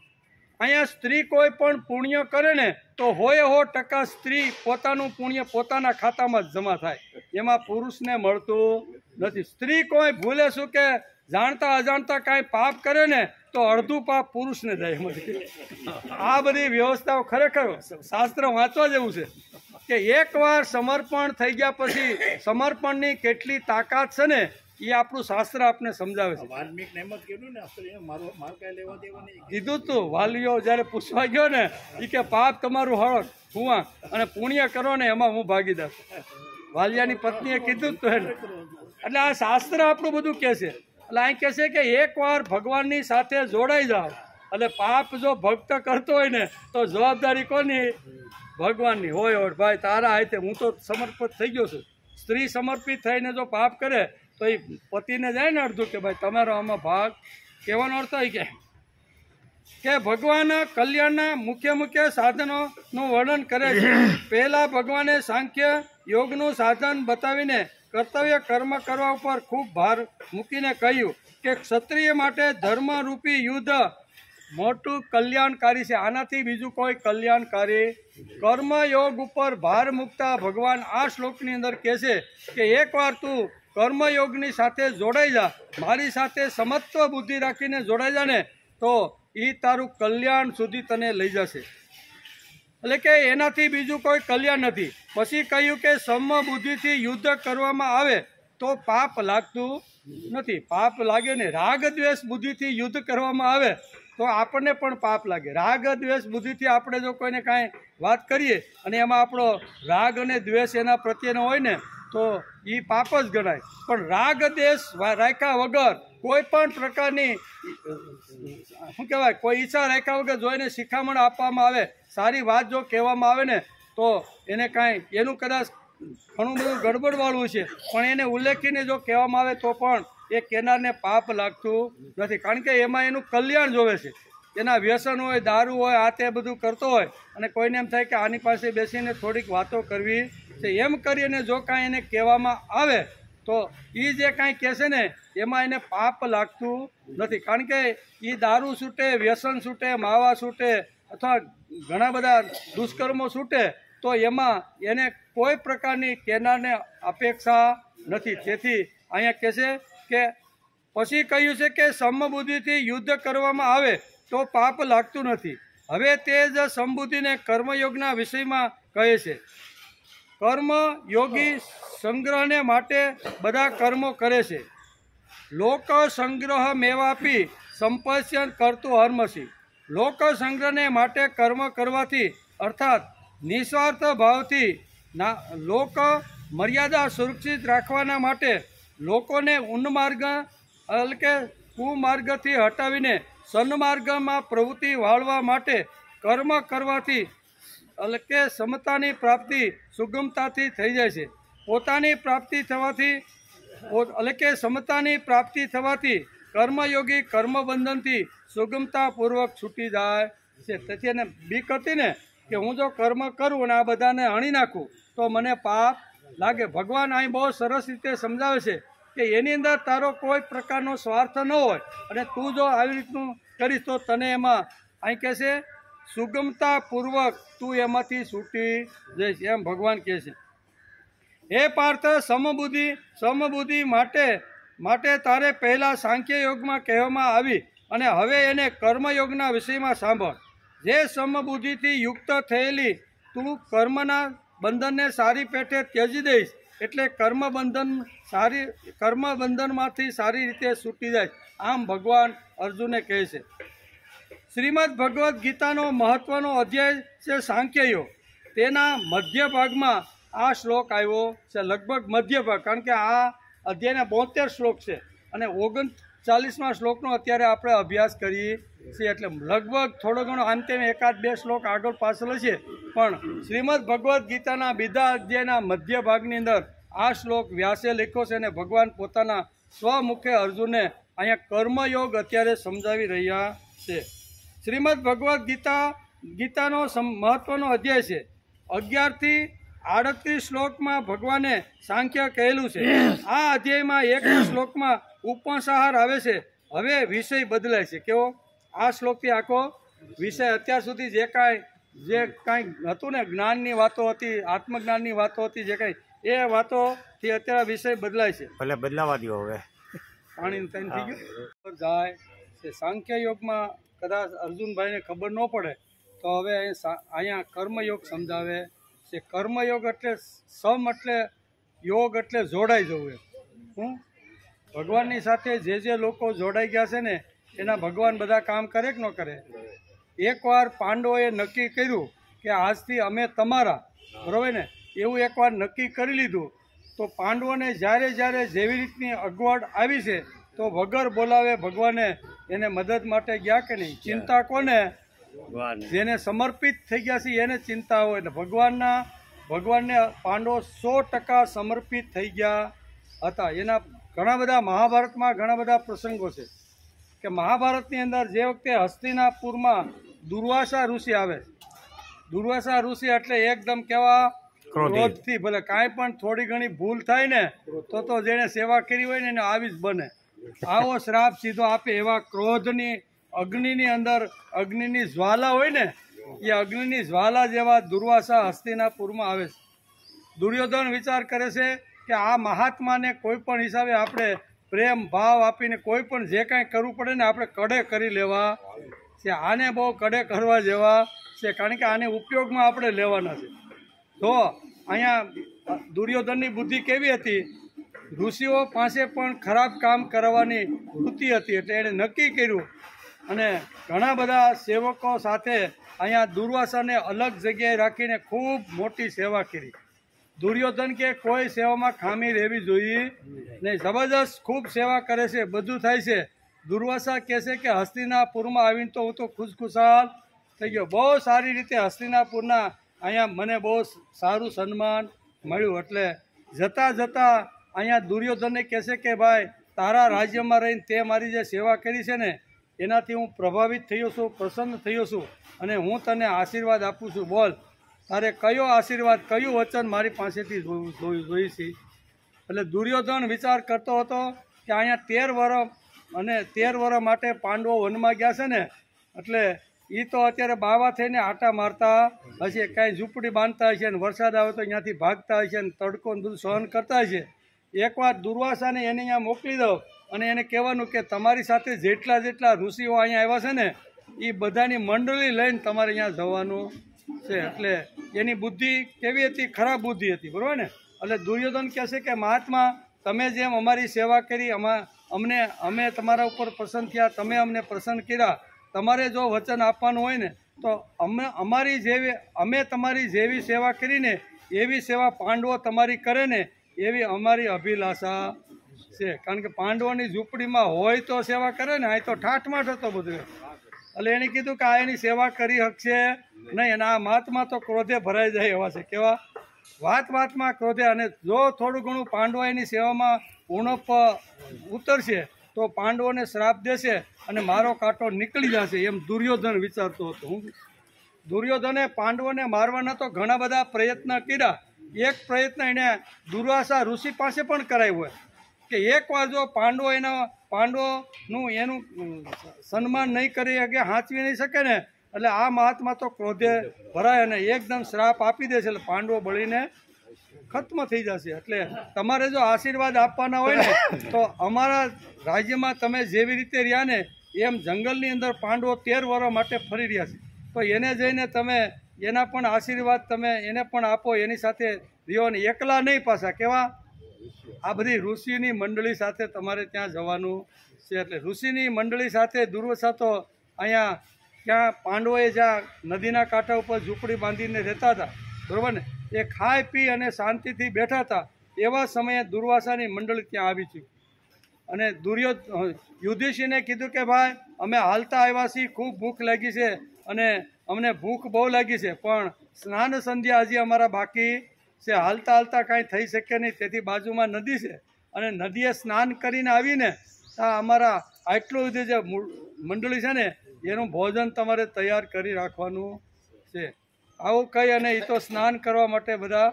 અહીંયા સ્ત્રી કોઈ પણ પુણ્ય કરે ને તો 100% સ્ત્રી પોતાનું પુણ્ય પોતાના ખાતામાં જ જમા થાય, એમાં પુરુષને મળતું નથી. સ્ત્રી કોઈ ભૂલે શું કે જાણતા અજાણતા કાંઈ પાપ કરે ને તો અડધું પાપ પુરુષને જાય. આ બધી વ્યવસ્થાઓ ખરેખર શાસ્ત્ર વાંચવા જેવું છે કે એકવાર સમર્પણ થઈ ગયા પછી સમર્પણની કેટલી તાકાત છે ને એ આપણું શાસ્ત્ર આપને સમજાવે છે. કીધું તું વાલીઓ જ્યારે પૂછવા ગયો ને એ કે પાપ તમારું હળક હુવા અને પુણ્ય કરો ને એમાં હું ભાગીદાર. વાલિયાની પત્નીએ કીધું જ તો એને. એટલે આ શાસ્ત્ર આપણું બધું કહે છે. એટલે અહીં કહે છે કે એકવાર ભગવાનની સાથે જોડાઈ જાઓ. એટલે પાપ જો ભક્ત કરતો હોય ને તો જવાબદારી કોની? ભગવાનની. હોય ભાઈ તારા હાથે હું તો સમર્પિત થઈ ગયો છું. સ્ત્રી સમર્પિત થઈને જો પાપ કરે તો એ પતિને જાય ને અડધું કે ભાઈ તમારો આમાં ભાગ કહેવાનો અર્થ એ કે ભગવાન કલ્યાણના મુખ્ય સાધનોનું વર્ણન કરે છે. પહેલાં ભગવાને સાંખ્ય યોગનું સાધન બતાવીને કર્તવ્ય કર્મ કરવા ઉપર ખૂબ ભાર મૂકીને કહ્યું કે ક્ષત્રિય માટે ધર્મરૂપી યુદ્ધ મોટું કલ્યાણકારી છે. આનાથી બીજું કોઈ કલ્યાણકારી કર્મયોગ ઉપર ભાર મૂકતા ભગવાન આ શ્લોકની અંદર કહે છે કે એકવાર તું કર્મયોગની સાથે જોડાઈ જા, મારી સાથે સમત્વ બુદ્ધિ રાખીને જોડાઈ જા ને, તો એ તારું કલ્યાણ સુધી તને લઈ જશે. એટલે કે એનાથી બીજું કોઈ કલ્યાણ નથી. પછી કહ્યું કે સમ બુદ્ધિથી યુદ્ધ કરવામાં આવે તો પાપ લાગતું નથી. પાપ લાગે ને રાગ દ્વેષ બુદ્ધિથી યુદ્ધ કરવામાં આવે તો આપણને પણ પાપ લાગે. રાગ દ્વેષ બુદ્ધિથી આપણે જો કોઈને કાંઈ વાત કરીએ અને એમાં આપણો રાગ અને દ્વેષ એના પ્રત્યેનો હોય ને તો એ પાપ જ ગણાય. પણ રાગ દ્વેષ રાખ્યા વગર કોઈ પણ પ્રકારની શું કહેવાય કોઈ ઈચ્છા રાખ્યા વગર જો એને શિખામણ આપવામાં આવે, સારી વાત જો કહેવામાં આવે ને તો એને કાંઈ એનું કદાચ ઘણું બધું ગડબડવાળું છે પણ એને ઉલ્લેખીને જો કહેવામાં આવે તો પણ એ કેનારને પાપ લાગતું નથી. કારણ કે એમાં એનું કલ્યાણ જોવે છે. એના વ્યસન હોય, દારૂ હોય, આ તે બધું કરતો હોય અને કોઈને એમ થાય કે આની પાસે બેસીને થોડીક વાતો કરવી છે, એમ કરીને જો કાંઈ એને કહેવામાં આવે તો એ જે કાંઈ કહેશે ને એમાં એને પાપ લાગતું નથી. કારણ કે એ દારૂ છૂટે, વ્યસન છૂટે, માવા છૂટે અથવા ઘણા બધા દુષ્કર્મો છૂટે તો એમાં એને કોઈ પ્રકારની કેનારને અપેક્ષા નથી. તેથી અહીંયા કહે છે કે પછી કહ્યું છે કે સમબુદ્ધિથી યુદ્ધ કરવામાં આવે તો પાપ લાગતું નથી. હવે તે જ સમબુદ્ધિને કર્મયોગના વિષયમાં કહે છે. કર્મયોગી સંગ્રહને માટે બધા કર્મો કરે છે. લોક સંગ્રહ મેવાપી સંપશ્યન કરતું હર્મસી. લોક સંગ્રહને માટે કર્મ કરવાથી અર્થાત નિસ્વાર્થ ભાવથી લોક મર્યાદા સુરક્ષિત રાખવાના માટે લોકોને ઉન્માર્ગ એટલે કે કુમાર્ગથી હટાવીને સન્માર્ગમાં પ્રવૃત્તિ વાળવા માટે કર્મ કરવાથી એટલે કે સમતાની પ્રાપ્તિ સુગમતાથી થઈ જાય છે. પોતાની પ્રાપ્તિ થવાથી એટલે કે સમતાની પ્રાપ્તિ થવાથી કર્મયોગી કર્મબંધનથી સુગમતાપૂર્વક છૂટી જાય છે. તેથી એને બીક હતી ને કે હું જો કર્મ કરું અને આ બધાને હણી નાખું તો મને પાપ લાગે. ભગવાન અહીં બહુ સરસ રીતે સમજાવે છે કે એની અંદર તારો કોઈ પ્રકારનો સ્વાર્થ ન હોય અને તું જો આવી રીતનું કરીશ તો તને એમાં અહીં કહે છે સુગમતાપૂર્વક તું એમાંથી છૂટી જઈશ, એમ ભગવાન કહે છે. હે પાર્થ, સમબુદ્ધિ માટે તારે પહેલાં સાંખ્ય યોગમાં કહેવામાં આવી અને હવે એને કર્મયોગના વિષયમાં સાંભળ. જે સમબુદ્ધિથી યુક્ત થયેલી તું કર્મના બંધનને સારી પેઠે ત્યજી દઈશ એટલે કર્મબંધનમાંથી સારી રીતે છૂટી જાય. આમ ભગવાન અર્જુનને કહે છે. શ્રીમદ ભગવદ્ ગીતાનો મહત્વનો અધ્યાય છે સાંખ્ય યોગ. તેના મધ્ય ભાગમાં આ શ્લોક આવ્યો છે, લગભગ મધ્ય ભાગ. કારણ કે આ અધ્યાયના 72 શ્લોક છે અને 39મા શ્લોકનો અત્યારે આપણે અભ્યાસ કરીએ છીએ. એટલે લગભગ થોડો ઘણો આમ તેમ એકાદ બે શ્લોક આગળ પાછળ છે પણ શ્રીમદ ભગવદ્ ગીતાના બીજા અધ્યાયના મધ્ય ભાગની અંદર આ શ્લોક વ્યાસે લખ્યો છે અને ભગવાન પોતાના સ્વમુખે અર્જુનને અહીંયા કર્મયોગ અત્યારે સમજાવી રહ્યા છે. શ્રીમદ ભગવદ્ ગીતાનો મહત્વનો અધ્યાય છે. 11 થી 38 શ્લોકમાં ભગવાને સાંખ્ય કહેલું છે. આ અધ્યાયમાં એક શ્લોકમાં ઉપસંહાર આવે છે. હવે વિષય બદલાય છે. કેવો? આ શ્લોકથી આખો વિષય અત્યાર સુધી જે કાંઈ હતું ને, જ્ઞાનની વાતો હતી, આત્મજ્ઞાનની વાતો હતી, જે કાંઈ એ વાતોથી અત્યારે વિષય બદલાય છે. ભલે બદલાવા દો. હવે પાણીનું ટાઈમ થઈ ગયું જાય છે. સાંખ્ય યોગમાં કદાચ અર્જુનભાઈને ખબર ન પડે તો હવે અહીંયા કર્મયોગ સમજાવે છે. કર્મયોગ એટલે એટલે યોગ એટલે જોડાઈ જવું. એમ ભગવાનની સાથે જે લોકો જોડાઈ ગયા છે ને એના ભગવાન બધા કામ કરે કે ન કરે. એકવાર પાંડવોએ નક્કી કર્યું કે આજથી અમે તમારા, બરાબર ને, એવું એકવાર નક્કી કરી લીધું તો પાંડવોને જ્યારે જેવી રીતની અગવડ આવી છે તો વગર બોલાવે ભગવાને એને મદદ માટે ગયા કે નહીં. ચિંતા કોને? જેને સમર્પિત થઈ ગયા છે એને ચિંતા હોય. એટલે ભગવાનને પાંડવો 100% સમર્પિત થઈ ગયા હતા. એના ઘણા બધા મહાભારતમાં ઘણા બધા પ્રસંગો છે. કે મહાભારતની અંદર જે વખતે હસ્તિનાપુરમાં દુર્વાસા ઋષિ આવે, દુર્વાસા ઋષિ એટલે એકદમ કેવા ક્રોધથી, ભલે કાંઈ પણ થોડી ઘણી ભૂલ થાય ને તો જેને સેવા કરી હોય ને એને આવી જ બને, આવો શ્રાપ સીધો આપે. એવા ક્રોધની અગ્નિની અંદર અગ્નિની જ્વાલા હોય ને એ અગ્નિની જ્વાલા જેવા દુર્વાસા હસ્તિનાપુરમાં આવે છે. દુર્યોધન વિચાર કરે છે કે આ મહાત્માને કોઈ પણ હિસાબે આપણે પ્રેમ ભાવ આપીને કોઈ પણ જે કાંઈ કરવું પડે ને આપણે કડે કરી લેવા છે. આને બહુ કડે કરવા જેવા છે, કારણ કે આને ઉપયોગમાં આપણે લેવાના છે. તો અહીંયા દુર્યોધનની બુદ્ધિ કેવી હતી, ઋષિઓ પાસે પણ ખરાબ કામ કરવાની વૃત્તિ હતી, એટલે એણે નક્કી કર્યું અને ઘણા બધા સેવકો સાથે અહીંયા દુર્વાસાને અલગ જગ્યાએ રાખીને ખૂબ મોટી સેવા કરી. દુર્યોધન કે કોઈ સેવામાં ખામી રહેવી જોઈએ નહીં, જબરજસ્ત ખૂબ સેવા કરે છે, બધું થાય છે. દુર્વાસા કહે છે કે હસ્તિનાપુરમાં આવીને તો હું તો ખુશખુશાલ થઈ ગયો, બહુ સારી રીતે હસ્તિનાપુરના અહીંયા મને બહુ સારું સન્માન મળ્યું. એટલે જતાં જતાં અહીંયા દુર્યોધનને કહે છે કે ભાઈ તારા રાજ્યમાં રહીને તે મારી જે સેવા કરી છે ને એનાથી હું પ્રભાવિત થયો છું, પ્રસન્ન થયો છું અને હું તને આશીર્વાદ આપું છું. બોલ તારે કયો આશીર્વાદ, કયું વચન મારી પાસેથી જોઈ છે? એટલે દુર્યોધન વિચાર કરતો હતો કે અહીંયા 13 વર્ષ અને 13 વર્ષ માટે પાંડવો વનમાં ગયા છે ને, એટલે એ તો અત્યારે બાવા થઈને આટા મારતા હશે, કાંઈ ઝૂંપડી બાંધતા હશે ને વરસાદ આવે તો અહીંયાથી ભાગતા હશે ને તડકો ને બધું સહન કરતા હશે. એકવાર દુર્વાસાને એને અહીંયા મોકલી દો અને એને કહેવાનું કે તમારી સાથે જેટલા ઋષિઓ અહીંયા આવ્યા છે ને એ બધાની મંડળી લઈને તમારે અહીંયા જવાનું છે. એટલે એની બુદ્ધિ કેવી હતી, ખરાબ બુદ્ધિ હતી, બરાબર ને. એટલે દુર્યોધન કહે છે કે મહાત્મા તમે જેમ અમારી સેવા કરી, અમે તમારા ઉપર પ્રસન્ન થયા, તમે અમને પ્રસન્ન કર્યા, તમારે જો વચન આપવાનું હોય ને તો અમે તમારી જેવી સેવા કરીને એવી સેવા પાંડવો તમારી કરે ને એવી અમારી અભિલાષા છે. કારણ કે પાંડવોની ઝૂંપડીમાં હોય તો સેવા કરે ને, અહીં તો ઠાઠમાઠ હતો બધું. એટલે એણે કીધું કે આ એની સેવા કરી શકશે નહીં, અને આ મહાત્મા તો ક્રોધે ભરાઈ જાય એવા છે. કેવા વાતમાં ક્રોધે, અને જો થોડું ઘણું પાંડવો એની સેવામાં ઉણપ ઉતરશે તો પાંડવોને શ્રાપ દેશે અને મારો કાંટો નીકળી જશે, એમ દુર્યોધન વિચારતો હતો. દુર્યોધને પાંડવોને મારવાના તો ઘણા બધા પ્રયત્ન કર્યા. એક પ્રયત્ન એણે દુર્વાસા ઋષિ પાસે પણ કરાવ્યો હોય કે એકવાર જો પાંડવોનું એનું સન્માન નહીં કરી શકે, હાંચવી નહીં શકે ને, એટલે આ મહાત્મા તો ક્રોધે ભરાય અને એકદમ શ્રાપ આપી દેશે, એટલે પાંડવો બળીને ખત્મ થઈ જશે. એટલે તમારે જો આશીર્વાદ આપવાના હોય ને તો અમારા રાજ્યમાં તમે જેવી રીતે રહ્યા ને એમ જંગલની અંદર પાંડવો 13 વર્ષ માટે ફરી રહ્યા છે, તો એને જઈને તમે એના પણ આશીર્વાદ તમે એને પણ આપો, એની સાથે રહ્યો ને એકલા નહીં પાછા. કેવા આ બધી ઋષિની મંડળી સાથે તમારે ત્યાં જવાનું છે. એટલે ઋષિની મંડળી સાથે દુર્વાસા તો અહીંયા ત્યાં પાંડવોએ જ્યાં નદીના કાંઠા ઉપર ઝૂંપડી બાંધીને રહેતા હતા, બરાબર ને, એ ખાઈ પી અને શાંતિથી બેઠા હતા. એવા સમયે દુર્વાસાની મંડળી ત્યાં આવી છે અને યુધિષ્ઠિરને કીધું કે ભાઈ અમે હાલતા આવ્યા છીએ, ખૂબ ભૂખ લાગી છે અને અમને ભૂખ બહુ લાગી છે, પણ સ્નાન સંધ્યા હજી અમારા બાકી છે, હાલતા કાંઈ થઈ શકે નહીં, તેથી બાજુમાં નદી છે અને નદીએ સ્નાન કરીને આવીને આ અમારા આટલું બધું જે મંડળી છે ને એનું ભોજન તમારે તૈયાર કરી રાખવાનું છે. આવું કહી અને એ તો સ્નાન કરવા માટે બધા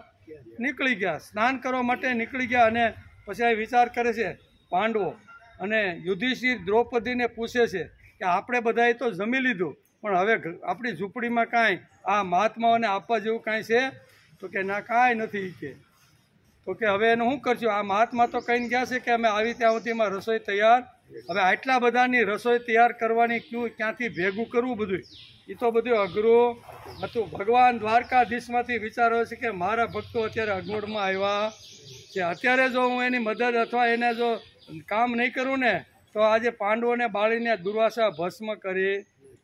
નીકળી ગયા. સ્નાન કરવા માટે નીકળી ગયા અને પછી આ વિચાર કરે છે પાંડવો, અને યુધિષ્ઠિર દ્રૌપદીને પૂછે છે કે આપણે બધાએ તો જમી લીધું, પણ હવે આપણી ઝૂંપડીમાં કાંઈ આ મહાત્માઓને આપવા જેવું કાંઈ છે? તો કે ના, કાંઈ નથી. કે તો કે હવે એનું શું કરશું? આ મહાત્મા તો કહીને ગયા છે કે અમે આવી ત્યાં સુધીમાં રસોઈ તૈયાર, હવે આટલા બધાની રસોઈ તૈયાર કરવાની ક્યાંથી ભેગું કરવું બધું, એ તો બધું અઘરું હતું. ભગવાન દ્વારકાધીશમાંથી વિચાર હોય છે કે મારા ભક્તો અત્યારે અગવડમાં આવ્યા છે, અત્યારે જો હું એની મદદ અથવા એને જો કામ નહીં કરું ને તો આજે પાંડવોને બાળીને દુર્વાસા ભસ્મ કરી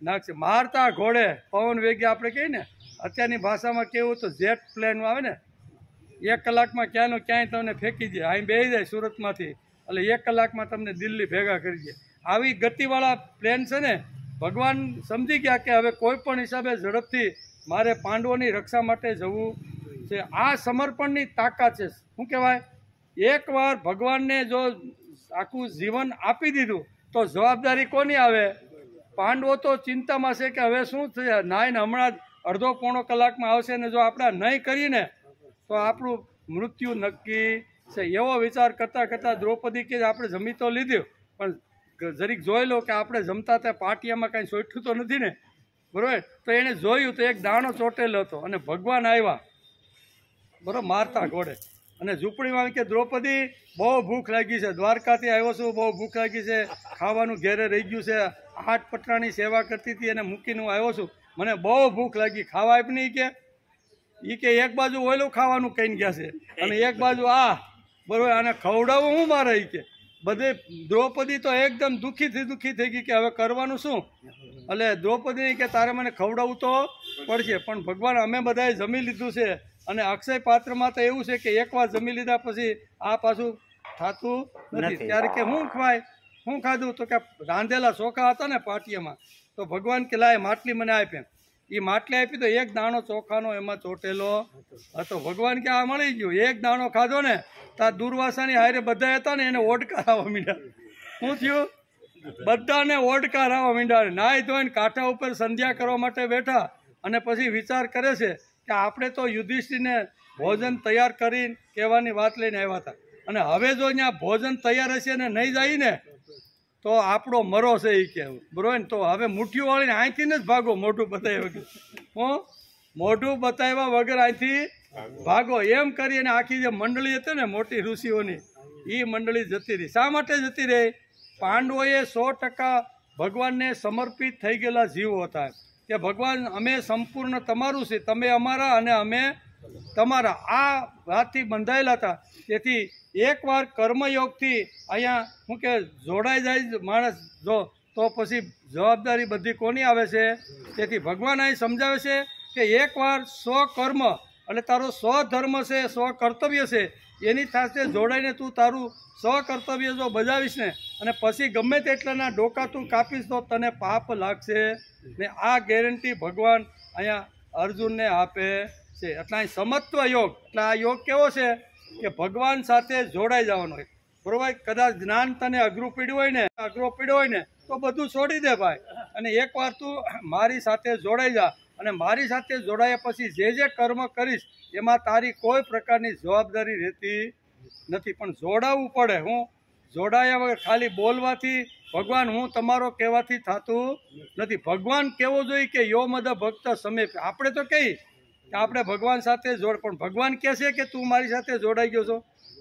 નાખશે. મારતા ઘોડે પવન વેગે આપણે કહીએ ને, અત્યારની ભાષામાં કેવું તો જેટ પ્લેન આવે ને, 1 કલાકમાં ક્યાંનું ક્યાંય તમને ફેંકી દે, અહીં બેસી જાય સુરતમાંથી, એટલે 1 કલાકમાં તમને દિલ્હી ભેગા કરી દે. આવી ગતિવાળા પ્લેન છે ને, ભગવાન સમજી ગયા કે હવે કોઈ પણ હિસાબે ઝડપથી મારે પાંડવોની રક્ષા માટે જવું છે. આ સમર્પણની તાકાત છે. શું કહેવાય, એકવાર ભગવાનને જો આખું જીવન આપી દીધું તો જવાબદારી કોની આવે? પાંડવો તો ચિંતામાં છે કે હવે શું થશે, નાઈને હમણાં જ અડધો પોણો કલાકમાં આવશે ને જો આપણે નહીં કરીને તો આપણું મૃત્યુ નક્કી છે. એવો વિચાર કરતાં કરતાં દ્રૌપદી કે આપણે જમી તો લીધું, પણ જરીક જોઈ લો કે આપણે જમતા ત્યાં પાટિયામાં કાંઈ સોઠ્યું તો નથી ને, બરાબર? તો એણે જોયું તો એક દાણો ચોટેલો હતો અને ભગવાન આવ્યા, બરાબર, મારતા ઘોડે. અને ઝૂંપડીમાં કે દ્રૌપદી બહુ ભૂખ લાગી છે, દ્વારકાથી આવ્યો છું, બહુ ભૂખ લાગી છે, ખાવાનું ઘેરે રહી ગયું છે, 8 પટરાની સેવા કરતી હતી અને મૂકીને હું આવ્યો છું, મને બહુ ભૂખ લાગી, ખાવા આપ નહીં કે એ કે એક બાજુ ઓયલું ખાવાનું કહીને ગયા છે અને એક બાજુ આ, બરાબર, આને ખવડાવવું હું મારે એ કે બધે. દ્રૌપદી તો એકદમ દુઃખી થઈ ગઈ કે હવે કરવાનું શું? એટલે દ્રૌપદી કે તારે મને ખવડાવવું તો પડશે, પણ ભગવાન અમે બધાએ જમી લીધું છે અને અક્ષય પાત્રમાં તો એવું છે કે એકવાર જમી લીધા પછી આ પાછું થતું નથી. ત્યારે કે હું ખવાય, હું ખાધું? તો કે રાંધેલા ચોખા હતા ને પાટિયામાં, તો ભગવાન કે લાય માટલી મને આપ્યા. એ માટલી આપી તો એક દાણો ચોખાનો એમાં ચોટેલો હતો. ભગવાન કે આ મળી ગયું. એક દાણો ખાધો ને ત્યાં દુર્વાસાની હારે બધા હતા ને એને ઓડકાર આવવા માંડ્યા. શું થયું? બધાને ઓડકાર આવવા માંડ્યા. નાહી ધોઈને કાંઠા ઉપર સંધ્યા કરવા માટે બેઠા અને પછી વિચાર કરે છે કે આપણે તો યુધિષ્ઠિરને ભોજન તૈયાર કરીને કહેવાની વાત લઈને આવ્યા હતા અને હવે જો અહીંયા ભોજન તૈયાર હશે ને નહીં જાય ને તો આપણો મરો છે એ કહેવું, બરોબર ને? તો હવે મુઠ્ઠીઓ વાળીને અહીંથી જ ભાગો, મોઢું બતાવ્યા વગર. હું મોઢું બતાવ્યા વગર અહીંથી ભાગો, એમ કરીને આખી જે મંડળી હતી ને મોટી ઋષિઓની, એ મંડળી જતી રહી. શા માટે જતી રહી? પાંડવોએ 100% ભગવાનને સમર્પિત થઈ ગયેલા જીવો હતા કે ભગવાન અમે સંપૂર્ણ તમારું છે, તમે અમારા અને અમે તમારા, આ વાતથી બંધાયેલા હતા. તેથી એકવાર કર્મયોગથી અહીંયા શું કે જોડાઈ જાય માણસ જો, તો પછી જવાબદારી બધી કોની આવે છે? તેથી ભગવાન અહીં સમજાવે છે કે એકવાર સ્વકર્મ એટલે તારો સ્વધર્મ છે, સ્વકર્તવ્ય છે, એની સાથે જોડાઈને તું તારું સ્વકર્તવ્ય જો બજાવીશ ને અને પછી ગમે તેટલાના ડોકા તું કાપીશ તો તને પાપ લાગશે ને. આ ગેરંટી ભગવાન અહીંયા અર્જુનને આપે છે. એટલે અહીં સમત્વ યોગ, એટલે આ યોગ કેવો છે કે ભગવાન સાથે જોડાઈ જવાનો હોય, બરોબર? કદાચ જ્ઞાન તને અઘરું પીડ્યું હોય ને તો બધું છોડી દે ભાઈ, અને એકવાર તું મારી સાથે જોડાઈ જા અને મારી સાથે જોડાયા પછી જે કર્મ કરીશ એમાં તારી કોઈ પ્રકારની જવાબદારી રહેતી નથી, પણ જોડાવવું પડે. હું જોડાયા વગર ખાલી બોલવાથી ભગવાન હું તમારો કહેવાથી થતું નથી. ભગવાન કેવો જોઈએ કે યો મદ ભક્ત સમે. આપણે તો કહીએ કે આપણે ભગવાન સાથે પણ ભગવાન કહે છે કે તું મારી સાથે જોડાઈ ગયો છો?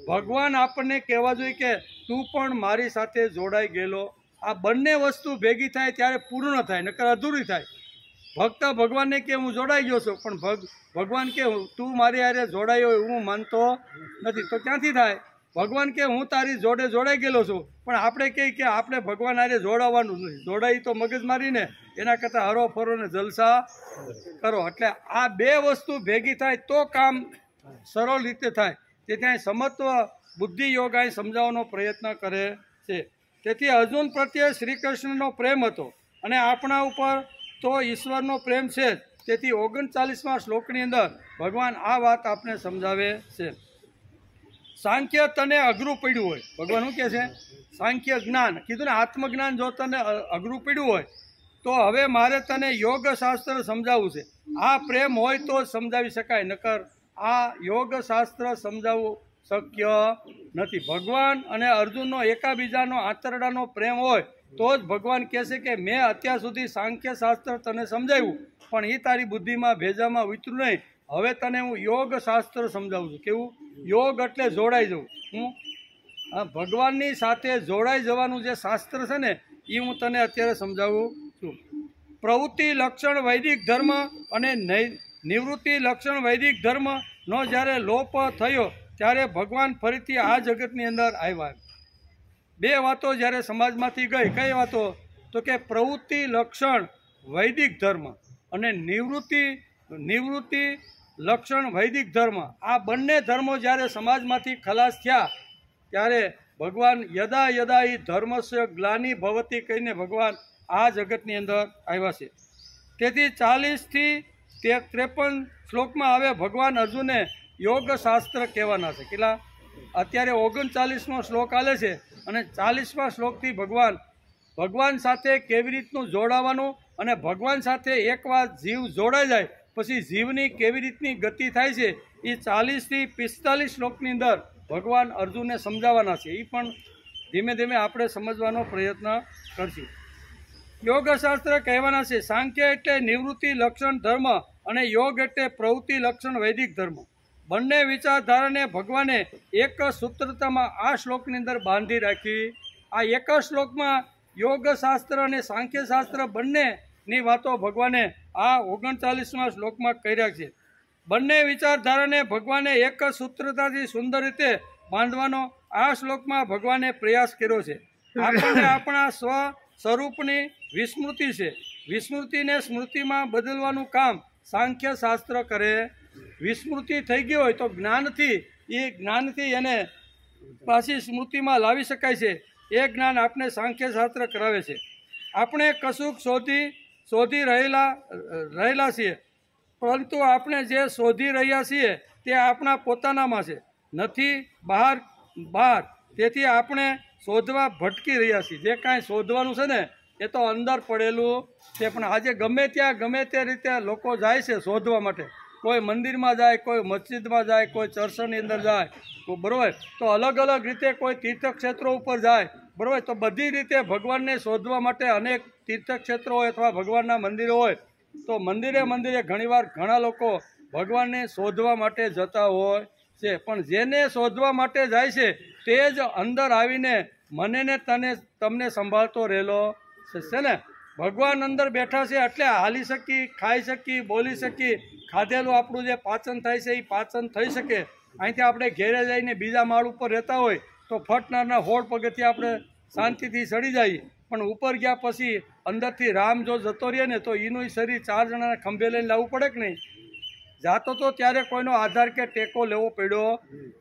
ભગવાન આપણને કહેવા જોઈએ કે તું પણ મારી સાથે જોડાઈ ગયેલો. આ બંને વસ્તુ ભેગી થાય ત્યારે પૂર્ણ થાય, નકર અધૂરી થાય. ભક્ત ભગવાનને કે હું જોડાઈ ગયો છું, પણ ભગવાન કે તું મારી હારે જોડાયો હું માનતો નથી, તો ક્યાંથી થાય? ભગવાન કે હું તારી જોડે જોડાઈ ગયેલો છું, પણ આપણે કહીએ કે આપણે ભગવાન હારે જોડાવાનું નથી. જોડાઈ તો મગજ મારીને, એના કરતાં હરો ફરો ને જલસા કરો. એટલે આ બે વસ્તુ ભેગી થાય તો કામ સરળ રીતે થાય. તેથી અહીં સમત્વ બુદ્ધિ યોગ અહીં સમજાવવાનો પ્રયત્ન કરે છે. તેથી અર્જુન પ્રત્યે શ્રી કૃષ્ણનો પ્રેમ હતો અને આપણા ઉપર તો ઈશ્વરનો પ્રેમ છે જ. તેથી 39મા શ્લોકની અંદર ભગવાન આ વાત આપણે સમજાવે છે. સાંખ્ય તને અઘરું પડ્યું હોય, ભગવાન શું કહે છે? સાંખ્ય જ્ઞાન કીધું ને, આત્મજ્ઞાન જો તને અઘરું પડ્યું હોય તો હવે મારે તને યોગશાસ્ત્ર સમજાવવું છે. આ પ્રેમ હોય તો જ સમજાવી શકાય, નકર આ યોગશાસ્ત્ર સમજાવવું શક્ય નથી. ભગવાન અને અર્જુનનો એકાબીજાનો આંતરડાનો પ્રેમ હોય તો જ ભગવાન કહે છે કે મેં અત્યાર સુધી સાંખ્ય શાસ્ત્ર તને સમજાવ્યું પણ એ તારી બુદ્ધિમાં ભેજામાં ઉતર્યું નહીં, હવે તને હું યોગશાસ્ત્ર સમજાવું છું. કેવું? યોગ એટલે જોડાઈ જવું. હું ભગવાનની સાથે જોડાઈ જવાનું જે શાસ્ત્ર છે ને એ હું તને અત્યારે સમજાવું છું. પ્રવૃત્તિ લક્ષણ વૈદિક ધર્મ અને નિવૃત્તિ લક્ષણ વૈદિક ધર્મનો જ્યારે લોપ થયો ત્યારે ભગવાન ફરીથી આ જગતની અંદર આવ્યા. બે વાતો જ્યારે સમાજમાંથી ગઈ, કઈ વાતો? તો કે પ્રવૃત્તિ લક્ષણ વૈદિક ધર્મ અને નિવૃત્તિ લક્ષણ વૈદિક ધર્મ, આ બંને ધર્મો જ્યારે સમાજમાંથી ખલાસ થયા ત્યારે ભગવાન યદા યદા ઈ ધર્મસ્ય ગ્લાનિ ભવતી કહીને ભગવાન આ જગતની અંદર આવ્યા છે. તેથી 40 થી 53 શ્લોકમાં હવે ભગવાન અર્જુને યોગશાસ્ત્ર કહેવાના છે. કેટલા? અત્યારે 39મો શ્લોક આલે છે અને 40મા શ્લોકથી ભગવાન ભગવાન સાથે કેવી રીતનું જોડાવાનું અને ભગવાન સાથે એકવાર જીવ જોડાઈ જાય પછી જીવની કેવી રીતની ગતિ થાય છે એ 40 થી 45 શ્લોકની અંદર ભગવાન અર્જુનને સમજાવવાના છે. એ પણ ધીમે ધીમે આપણે સમજવાનો પ્રયત્ન કરશું. યોગશાસ્ત્ર કહેવાના છે સાંખ્ય એટલે નિવૃત્તિ લક્ષણ ધર્મ અને યોગ એટલે પ્રવૃત્તિ લક્ષણ વૈદિક ધર્મ. બંને વિચારધારાને ભગવાને એક સૂત્રતામાં આ શ્લોકની અંદર બાંધી રાખી. આ એક જ શ્લોકમાં યોગશાસ્ત્ર અને સાંખ્યશાસ્ત્ર બંનેની વાતો ભગવાને આ 39મા શ્લોકમાં કર્યા છે. બંને વિચારધારાને ભગવાને એક જ સૂત્રતાથી સુંદર રીતે બાંધવાનો આ શ્લોકમાં ભગવાને પ્રયાસ કર્યો છે. આપણને આપણા સ્વ સ્વરૂપની વિસ્મૃતિ છે. વિસ્મૃતિને સ્મૃતિમાં બદલવાનું કામ સાંખ્યશાસ્ત્ર કરે. વિસ્મૃતિ થઈ ગઈ હોય તો જ્ઞાનથી એને પાછી સ્મૃતિમાં લાવી શકાય છે. એ જ્ઞાન આપણે સાંખ્યશાસ્ત્ર કરાવે છે. આપણે કશુંક શોધી રહેલા છીએ, પરંતુ આપણે જે શોધી રહ્યા છીએ તે આપણા પોતાનામાં છે, નથી બહાર. તેથી આપણે શોધવા ભટકી રહ્યા છીએ. જે કાંઈ શોધવાનું છે ને એ તો અંદર પડેલું છે. પણ આજે ગમે ત્યાં ગમે તે રીતે લોકો જાય છે શોધવા માટે. કોઈ મંદિરમાં જાય, કોઈ મસ્જિદમાં જાય, કોઈ ચર્ચની અંદર જાય, બરાબર, તો અલગ અલગ રીતે કોઈ તીર્થક્ષેત્રો ઉપર જાય, બરાબર. તો બધી રીતે ભગવાનને શોધવા માટે અનેક તીર્થક્ષેત્રો હોય અથવા ભગવાનના મંદિરો હોય તો મંદિરે ઘણીવાર ઘણા લોકો ભગવાનને શોધવા માટે જતા હોય છે. પણ જેને શોધવા માટે જાય છે તે જ અંદર આવીને મને ને તમને સંભાળતો રહેલો છે ને. ભગવાન અંદર બેઠા છે એટલે હાલી શકી, ખાઈ શકી, બોલી શકી, ખાધેલું આપણું જે પાચન થાય છે એ પાચન થઈ શકે. અહીંથી આપણે ઘેરે જઈને બીજા માળ ઉપર રહેતા હોય તો ફટનારના હોળ પગથી આપણે શાંતિથી ચડી જઈએ. પણ ઉપર ગયા પછી અંદરથી રામ જો જતો રહે ને તો એનું શરીર 4 જણાના ખંભે લઈને લાવવું પડે કે નહીં? જાતો તો ત્યારે કોઈનો આધાર કે ટેકો લેવો પડ્યો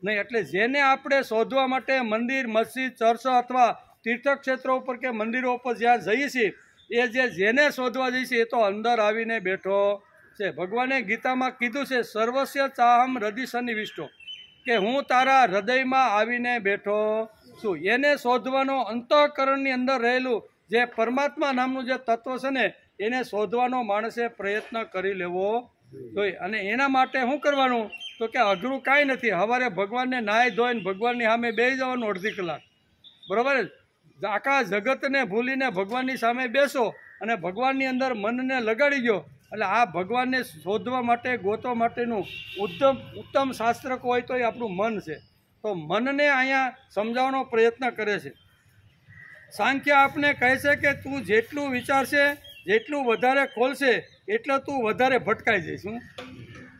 નહીં. એટલે જેને આપણે શોધવા માટે મંદિર, મસ્જિદ, ચર્ચ અથવા તીર્થક્ષેત્રો ઉપર કે મંદિરો ઉપર જ્યાં જઈએ છીએ એ જેને શોધવા જઈએ છીએ એ તો અંદર આવીને બેઠો છે. ભગવાને ગીતામાં કીધું છે સર્વસ્ય ચાહમ હૃદય સન્નિવિષ્ટો, કે હું તારા હૃદયમાં આવીને બેઠો છું. એને શોધવાનો અંતઃકરણની અંદર રહેલું જે પરમાત્મા નામનું જે તત્વ છે ને એને શોધવાનો માણસે પ્રયત્ન કરી લેવો જોઈએ. અને એના માટે શું કરવાનું તો કે અઘરું કાંઈ નથી. સવારે ભગવાનને નાહી ધોઈને ભગવાનની સામે બેસી જવાનું અડધી કલાક, બરાબર. આખા જગતને ભૂલીને ભગવાનની સામે બેસો અને ભગવાનની અંદર મનને લગાડી ગયો એટલે આ ભગવાનને શોધવા માટે, ગોતવા માટેનું ઉત્તમ શાસ્ત્રક હોય તો એ આપણું મન છે. તો મનને અહીંયા સમજાવવાનો પ્રયત્ન કરે છે. સાંખ્ય આપને કહે છે કે તું જેટલું વિચારશે, જેટલું વધારે ખોલશે એટલે તું વધારે ભટકાઈ જઈશ. શું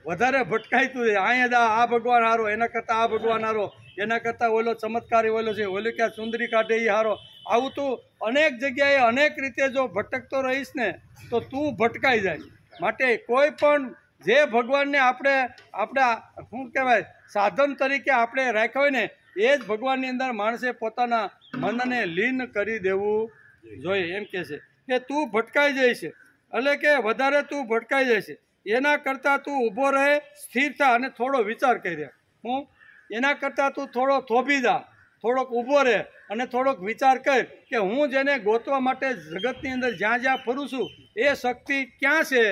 વધારે ભટકાઈ તું અહીંયા આ ભગવાન હારો, એના કરતાં આ ભગવાન હારો, એના કરતાં ઓલો ચમત્કારી ઓલો છે, ઓલો ક્યાં સુંદરી કાઢે એ હારો. આવું તું અનેક જગ્યાએ અનેક રીતે જો ભટકતો રહીશ ને તો તું ભટકાઈ જાય. માટે કોઈ પણ જે ભગવાનને આપણે શું કહેવાય સાધન તરીકે આપણે રાખ્યા હોય ને એ જ ભગવાનની અંદર માણસે પોતાના મનને લીન કરી દેવું જોઈએ. એમ કહે છે કે તું ભટકાઈ જાય છે એટલે કે વધારે તું ભટકાઈ જાય છે. એના કરતાં તું ઊભો રહે, સ્થિર થા અને થોડો વિચાર કરી દે. હું એના કરતાં તું થોડો થોભી જા, થોડોક ઊભો રહે અને થોડોક વિચાર કર કે હું જેને ગોતવા માટે જગતની અંદર જ્યાં જ્યાં ફરું છું એ શક્તિ ક્યાં છે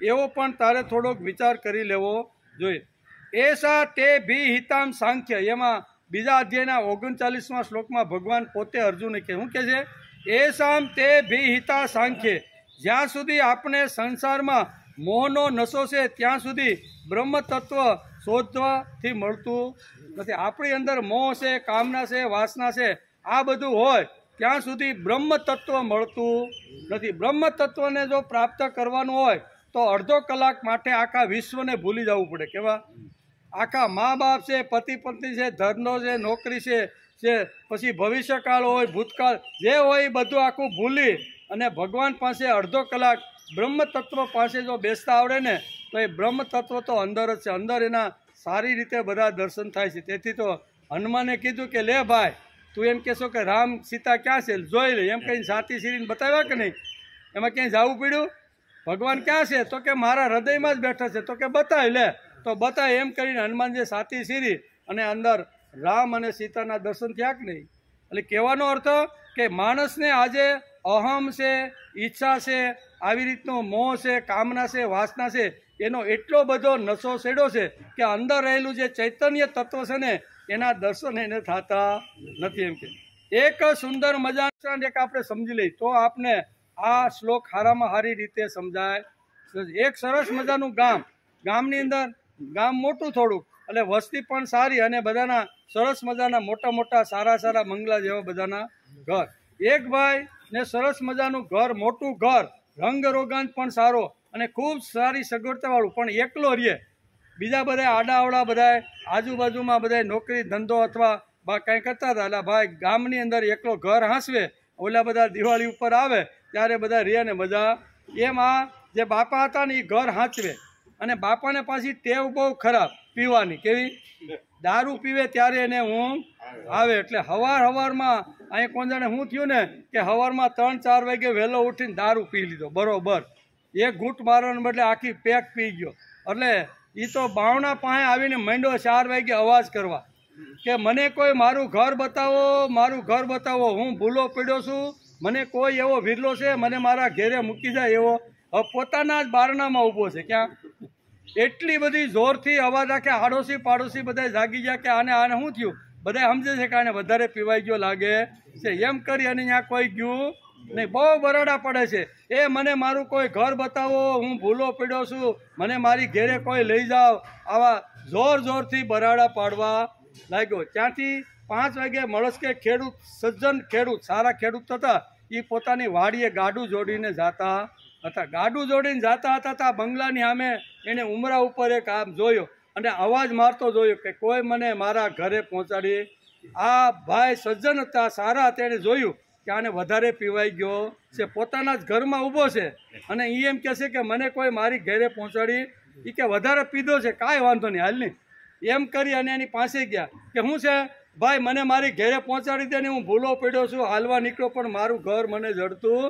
એવો પણ તારે થોડોક વિચાર કરી લેવો જોઈએ. એસા તે ભી હિતામ સાંખ્ય, એમાં બીજા અધ્યાયના 39મા શ્લોકમાં ભગવાન પોતે અર્જુનને કહે શું કહે છે? એસામ તે ભી હિતા સાંખ્ય, જ્યાં સુધી આપણે સંસારમાં મોહનો નશો છે ત્યાં સુધી બ્રહ્મ તત્વ શોધવાથી મળતું નથી. આપણી અંદર મોહ છે, કામના છે, વાસના છે, આ બધું હોય ત્યાં સુધી બ્રહ્મ તત્વ મળતું નથી. બ્રહ્મ તત્વને જો પ્રાપ્ત કરવાનું હોય તો અડધો કલાક માટે આખા વિશ્વને ભૂલી જવું પડે. કેવા આખા મા બાપ છે, પતિ પત્ની છે, ધંધો છે, નોકરી છે, પછી ભવિષ્યકાળ હોય, ભૂતકાળ જે હોય એ બધું આખું ભૂલી અને ભગવાન પાસે અડધો કલાક બ્રહ્મ તત્વ પાસે જો બેસતા આવડે ને તો એ બ્રહ્મ તત્વ તો અંદર જ છે. અંદર એના સારી રીતે બધા દર્શન થાય છે. તેથી તો હનુમાને કીધું કે લે ભાઈ તું એમ કહેશો કે રામ સીતા ક્યાં છે જોઈ લે, એમ કહીને સાતી સીરીને બતાવ્યા કે નહીં? એમાં ક્યાંય જવું પડ્યું? ભગવાન ક્યાં છે તો કે મારા હૃદયમાં જ બેઠા છે. તો કે બતાવી લે, તો બતાવે એમ કરીને હનુમાનજી સાતી સીરી અને અંદર રામ અને સીતાના દર્શન થયા કે નહીં? એટલે કહેવાનો અર્થ કે માણસને આજે અહમ છે, ઈચ્છા છે, આવી રીતનો મોહ છે, કામના છે, વાસના છે, એનો એટલો બધો નશો સેડો છે કે અંદર રહેલું જે ચૈતન્ય તત્વ છે ને એના દર્શન એને થતા નથી. એમ કે એક સુંદર મજાનો એક આપણે સમજી લઈએ તો આપને આ શ્લોક હારામાં હારી રીતે સમજાય. એક સરસ મજાનું ગામની અંદર ગામ મોટું થોડુંક એટલે વસ્તી પણ સારી અને બધાના સરસ મજાના મોટા મોટા સારા બંગલા જેવા બધાના ઘર. એક ભાઈ ને સરસ મજાનું ઘર, મોટું ઘર, રંગ રોગાન પણ સારો અને ખૂબ સારી સગવડતાવાળું, પણ એકલો રહે. બીજા બધા આડાઅવળા બધા આજુબાજુમાં બધા નોકરી ધંધો અથવા કંઈ કરતા હતા. એટલે ભાઈ ગામની અંદર એકલો ઘર હાંસવે, ઓલા બધા દિવાળી ઉપર આવે ત્યારે બધા રહે ને મજા. એમ આ જે બાપા હતા ને એ ઘર હાંચવે અને બાપાને પાછી ટેવ બહુ ખરાબ પીવાની. કેવી? દારૂ પીવે ત્યારે એને ઊંઘ આવે. એટલે હવારમાં અહીંયા કોણ જાણે શું થયું ને કે હવારમાં 3-4 વાગે વહેલો ઉઠીને દારૂ પી લીધો બરોબર. એક ઘૂંટ મારવાને બદલે આખી પેક પી ગયો. એટલે એ તો બાવણા પાસે આવીને માંડ્યો 4 વાગે અવાજ કરવા કે મને કોઈ મારું ઘર બતાવો, હું ભૂલો પડ્યો છું, મને કોઈ એવો વિરલો છે મને મારા ઘેરે મૂકી જાય એવો. હવે પોતાના જ બારણામાં ઊભો છે. ક્યાં? એટલી બધી જોરથી અવાજ રાખે, આડોશી પાડોશી બધા જાગી ગયા કે આને શું થયું. બધા સમજે છે કે આને વધારે પીવાઈ ગયો લાગે છે. એમ કરી અને ત્યાં કોઈ ગયું નહીં. બહુ બરાડા પડે છે. એ મને મારું કોઈ ઘર બતાવો, હું ભૂલો પડ્યો છું, મને મારી ઘેરે કોઈ લઈ જાઓ. આવા જોરથી બરાડા પાડવા લાગ્યો. ત્યાંથી 5 વાગે મળસ્કે ખેડૂત, સજ્જન ખેડૂત, સારા ખેડૂત હતા, એ પોતાની વાડીએ ગાડું જોડીને જતા હતા. ગાડું જોડીને જતા હતા બંગલાની સામે એને ઉમરા ઉપર એક આમ જોયો અને અવાજ મારતો જોયો કે કોઈ મને મારા ઘરે પહોંચાડી. આ ભાઈ સજ્જન હતા, સારા હતા, એને જોયું કે આને વધારે પીવાઈ ગયો છે. પોતાના જ ઘરમાં ઊભો છે અને એ એમ કહે છે કે મને કોઈ મારી ઘરે પહોંચાડી. એ કે વધારે પીધો છે, કાંઈ વાંધો નહીં, હાલ નહીં. એમ કરી અને એની પાસે ગયા કે શું છે ભાઈ, મને મારી ઘરે પહોંચાડી દે ને, હું ભૂલો પડ્યો છું, હાલવા નીકળ્યો પણ મારું ઘર મને જડતું.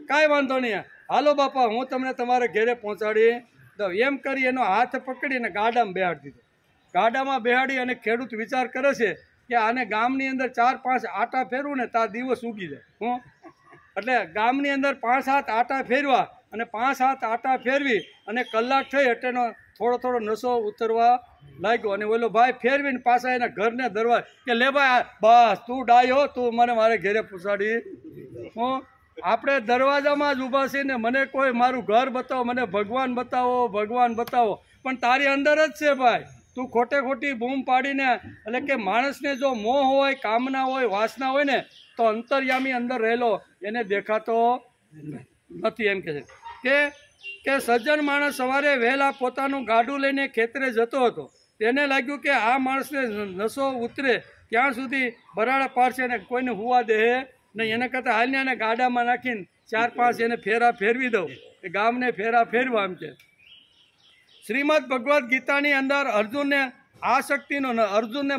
કાંઈ વાંધો નહીં, હાલો બાપા, હું તમને તમારે ઘરે પહોંચાડી દઉં. એમ કરી એનો હાથ પકડીને ગાડામાં બેહાડી દીધો. ગાડામાં બેહાડી અને ખેડૂત વિચાર કરે છે કે આને ગામની અંદર 4-5 આટા ફેરવું ને તાર દિવસ ઉગી જાય. હું એટલે ગામની અંદર 5-7 આટા ફેરવા અને 5-7 આટા ફેરવી અને કલાક થઈ એટલે થોડો નશો ઉતરવા લાગ્યો. અને ઓલો ભાઈ ફેરવીને પાછા એના ઘરને દરવાજ કે લે ભાઈ બસ તું ડાયો, તું મને મારે ઘેરે પૂછાડી. હું આપણે દરવાજામાં જ ઊભા છીએ ને મને કોઈ મારું ઘર બતાવો, મને ભગવાન બતાવો, પણ તારી અંદર જ છે ભાઈ. તું ખોટી બૂમ પાડીને, એટલે કે માણસને જો મોહ હોય, કામના હોય, વાસના હોય ને તો અંતર્યામી અંદર રહેલો એને દેખાતો નથી. એમ કહે છે કે સજ્જન માણસ સવારે વહેલા પોતાનું ગાડું લઈને ખેતરે જતો હતો. તેને લાગ્યું કે આ માણસને નશો ઉતરે ત્યાં સુધી બરાડા પાડશે ને કોઈને હુવા દે નહીં. એને કરતાં હાલને એને ગાડામાં નાખીને 4-5 એને ફેરા ફેરવી દઉં, એ ગામને ફેરા ફેરવા. એમ છે શ્રીમદ ભગવદ્ ગીતાની અંદર અર્જુનને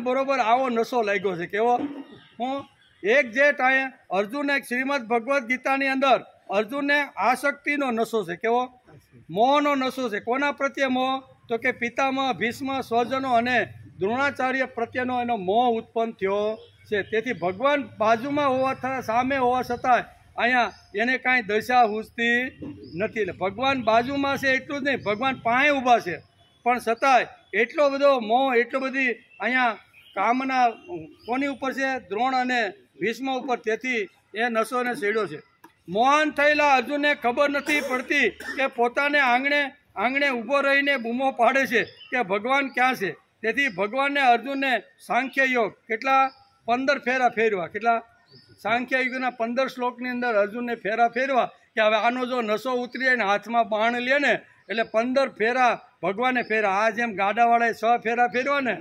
બરોબર આવો નશો લાગ્યો છે. કેવો? હું એક જેઠ અહીંયા અર્જુનને શ્રીમદ ભગવદ્ ગીતાની અંદર અર્જુનને આસક્તિનો નશો છે. કેવો? મોહનો નશો છે. કોના પ્રત્યે મોહ? તો કે પિતામહ, ભીષ્મ, સ્વજનો અને દ્રોણાચાર્ય પ્રત્યેનો એનો મોહ ઉત્પન્ન થયો છે. તેથી ભગવાન બાજુમાં સામે હોવા છતાં અહીંયા એને કાંઈ દશા સૂઝતી નથી. એટલે ભગવાન બાજુમાં છે એટલું જ નહીં, ભગવાન પાસે ઊભા છે પણ છતાંય એટલો બધો મોહ, એટલો બધી અહીંયા કામના કોની ઉપર છે? દ્રોણ અને ભીષ્મ ઉપર. તેથી એ નશોને છેડ્યો છે. મોહન થયેલા અર્જુનને ખબર નથી પડતી કે પોતાને આંગણે ઊભો રહીને બૂમો પાડે છે કે ભગવાન ક્યાં છે. તેથી ભગવાનને અર્જુનને સાંખ્ય યોગ કેટલા 15 ફેરા ફેરવા. કેટલા? સાંખ્ય યુગના 15 શ્લોકની અંદર અર્જુનને ફેરા ફેરવા કે હવે આનો જો નશો ઉતરી જાય ને હાથમાં બાણ લે ને એટલે 15 ફેરા ભગવાને ફેરા. આ જેમ ગાડાવાળાએ 6 ફેરા ફેરવા ને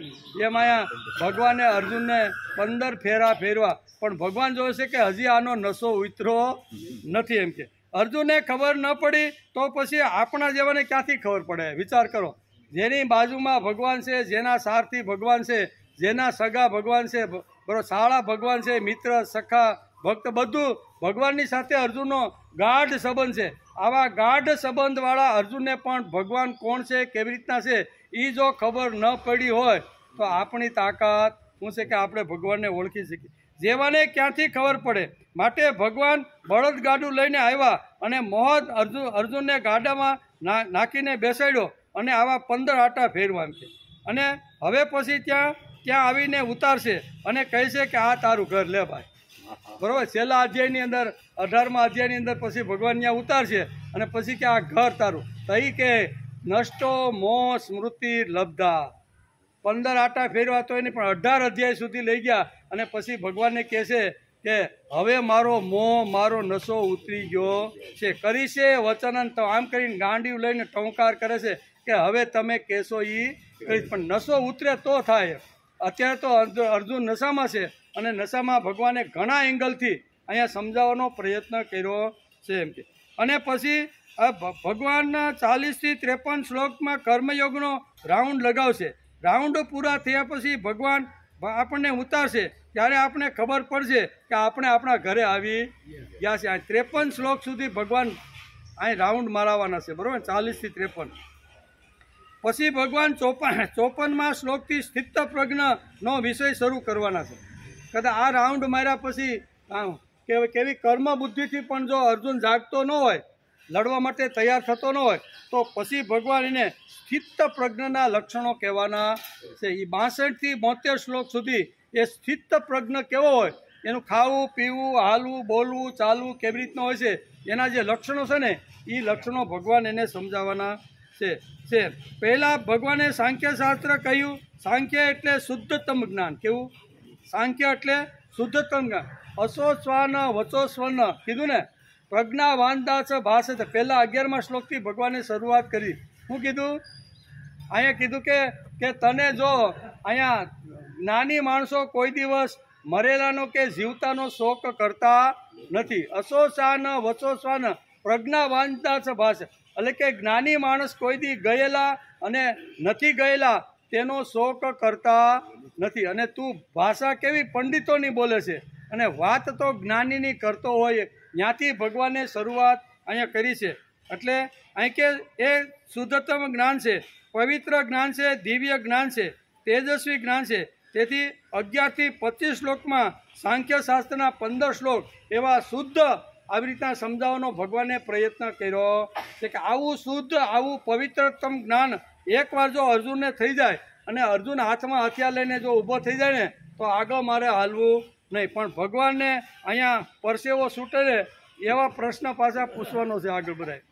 એમ અહીંયા ભગવાને અર્જુનને 15 ફેરા ફેરવા. પણ ભગવાન જોવે છે કે હજી આનો નશો ઉતરો નથી. એમ કે અર્જુનને ખબર ન પડી તો પછી આપણા જેવાને ક્યાંથી ખબર પડે? વિચાર કરો. જેની બાજુમાં ભગવાન છે, જેના સારથી ભગવાન છે, જેના સગા ભગવાન છે, બરોબર, શાળા ભગવાન છે, મિત્ર, સખા, ભક્ત, બધું ભગવાનની સાથે અર્જુનનો ગાઢ સંબંધ છે. આવા ગાઢ સંબંધવાળા અર્જુનને પણ ભગવાન કોણ છે, કેવી રીતના છે, એ જો ખબર ન પડી હોય તો આપણી તાકાત શું છે કે આપણે ભગવાનને ઓળખી શકીએ. જેવાને ક્યાંથી ખબર પડે? માટે ભગવાન બળદગાડું લઈને આવ્યા અને મોહદ અર્જુનને ગાડામાં નાખીને બેસાડ્યો અને આવા 15 આટા ફેરવા એમ કે. અને હવે પછી ત્યાં આવીને ઉતારશે અને કહેશે કે આ તારું ઘર લે ભાઈ. બરોબર. છેલ્લા અધ્યાયની અંદર 18મા અધ્યાયની અંદર પછી ભગવાન ત્યાં ઉતારશે અને પછી કે આ ઘર તારું. તઈ કે નષ્ટો મોહ સ્મૃતિ લબ્ધા. 15 આટા ફેરવા તો એની પણ 18 અધ્યાય સુધી લઈ ગયા અને પછી ભગવાનને કહેશે કે હવે મારો મોહ મારો નશો ઉતરી ગયો છે. કરી છે વચન તો આમ કરીને ગાંડિયું લઈને ટંકાર કરે છે કે હવે તમે કહેશો એ કરી, પણ નશો ઉતરે તો થાય. અત્યારે તો અર્જુન નશામાં છે અને નશામાં ભગવાને ઘણા એંગલથી અહીંયા સમજાવવાનો પ્રયત્ન કર્યો છે એમ કે. અને પછી ભગવાનના 40થી 53 શ્લોકમાં કર્મયોગનો રાઉન્ડ લગાવશે. રાઉન્ડ પૂરા થયા પછી ભગવાન આપણને ઉતારશે ત્યારે આપણે ખબર પડશે કે આપણે આપણા ઘરે આવી ગયા છે. 53 શ્લોક સુધી ભગવાન અહીં રાઉન્ડ મારવાના છે. બરાબર. 40થી 53. પછી ભગવાન 54મા શ્લોકથી સ્થિત પ્રજ્ઞનો વિષય શરૂ કરવાના છે. કદાચ આ રાઉન્ડ માર્યા પછી કેવી કર્મ બુદ્ધિથી પણ જો અર્જુન જાગતો ન હોય, લડવા માટે તૈયાર થતો ન હોય, તો પછી ભગવાન એને સ્થિત પ્રજ્ઞના લક્ષણો કહેવાના છે. એ 62 થી 72 શ્લોક સુધી એ સ્થિત પ્રજ્ઞ કેવો હોય, એનું ખાવું પીવું હાલવું બોલવું ચાલવું કેવી રીતનું હોય છે, એના જે લક્ષણો છે ને એ લક્ષણો ભગવાન એને સમજાવવાના છે. પહેલાં ભગવાને સાંખ્યશાસ્ત્ર કહ્યું. સાંખ્ય એટલે શુદ્ધતમ જ્ઞાન. કેવું? સાંખ્ય એટલે શુદ્ધતમ જ્ઞાન. અસો સ્વાન વચો સ્વર્ણ કીધું ને. પ્રજ્ઞાવાંતા ચ ભાષતે. પહેલાં 11મા શ્લોકથી ભગવાને શરૂઆત કરી. શું કીધું? અહીંયા કીધું કે તને જો અહીંયા જ્ઞાની માણસો કોઈ દિવસ મરેલાનો કે જીવતાનો શોક કરતા નથી. અસો સ્વાન વચો સ્વાન પ્રજ્ઞાવાંતા ચ ભાષ. એટલે કે જ્ઞાની માણસ કોઈ દી ગયેલા અને નથી ગયેલા તેનો શોક કરતા નથી. અને તું ભાષા કેવી પંડિતોની બોલે છે અને વાત તો જ્ઞાનીની કરતો હોય. ત્યાંથી ભગવાને શરૂઆત અહીંયા કરી છે. એટલે અહીં કે એ શુદ્ધતમ જ્ઞાન છે, પવિત્ર જ્ઞાન છે, દિવ્ય જ્ઞાન છે, તેજસ્વી જ્ઞાન છે. તેથી 11 થી 25 શ્લોકમાં સાંખ્યશાસ્ત્રના 15 શ્લોક એવા શુદ્ધ આવી રીતના સમજાવવાનો ભગવાને પ્રયત્ન કર્યો છે કે આવું શુદ્ધ આવું પવિત્રતમ જ્ઞાન એકવાર જો અર્જુનને થઈ જાય અને અર્જુન હાથમાં હથિયાર લઈને જો ઊભો થઈ જાય ને તો આગળ મારે હાલવું નહીં. પણ ભગવાનને અહીંયા પરસેવો છૂટે ને એવા પ્રશ્ન પાછા પૂછવાનો છે આગળ બધાય.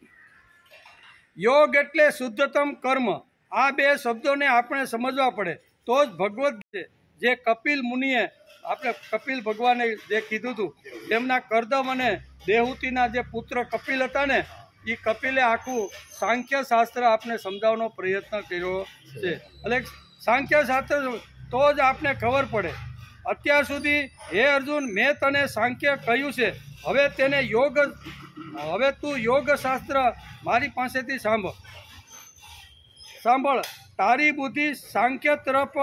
યોગ એટલે શુદ્ધતમ કર્મ. આ બે શબ્દોને આપણે સમજવા પડે તો જ ભગવદ છે. જે કપિલ મુનિએ આપણે કપિલ ભગવાને જે કીધું હતું, તેમના કરદમ અને દેહૂતિના જે પુત્ર કપિલ હતા ને, એ કપિલે આખું સાંખ્યશાસ્ત્ર આપણે સમજાવવાનો પ્રયત્ન કર્યો છે. એટલે સાંખ્યશાસ્ત્ર તો જ આપને ખબર પડે. અત્યાર સુધી હે અર્જુન મેં તને સાંખ્ય કહ્યું છે, હવે તું યોગશાસ્ત્ર મારી પાસેથી સાંભળ. તારી બુદ્ધિ સાંખ્ય તરફ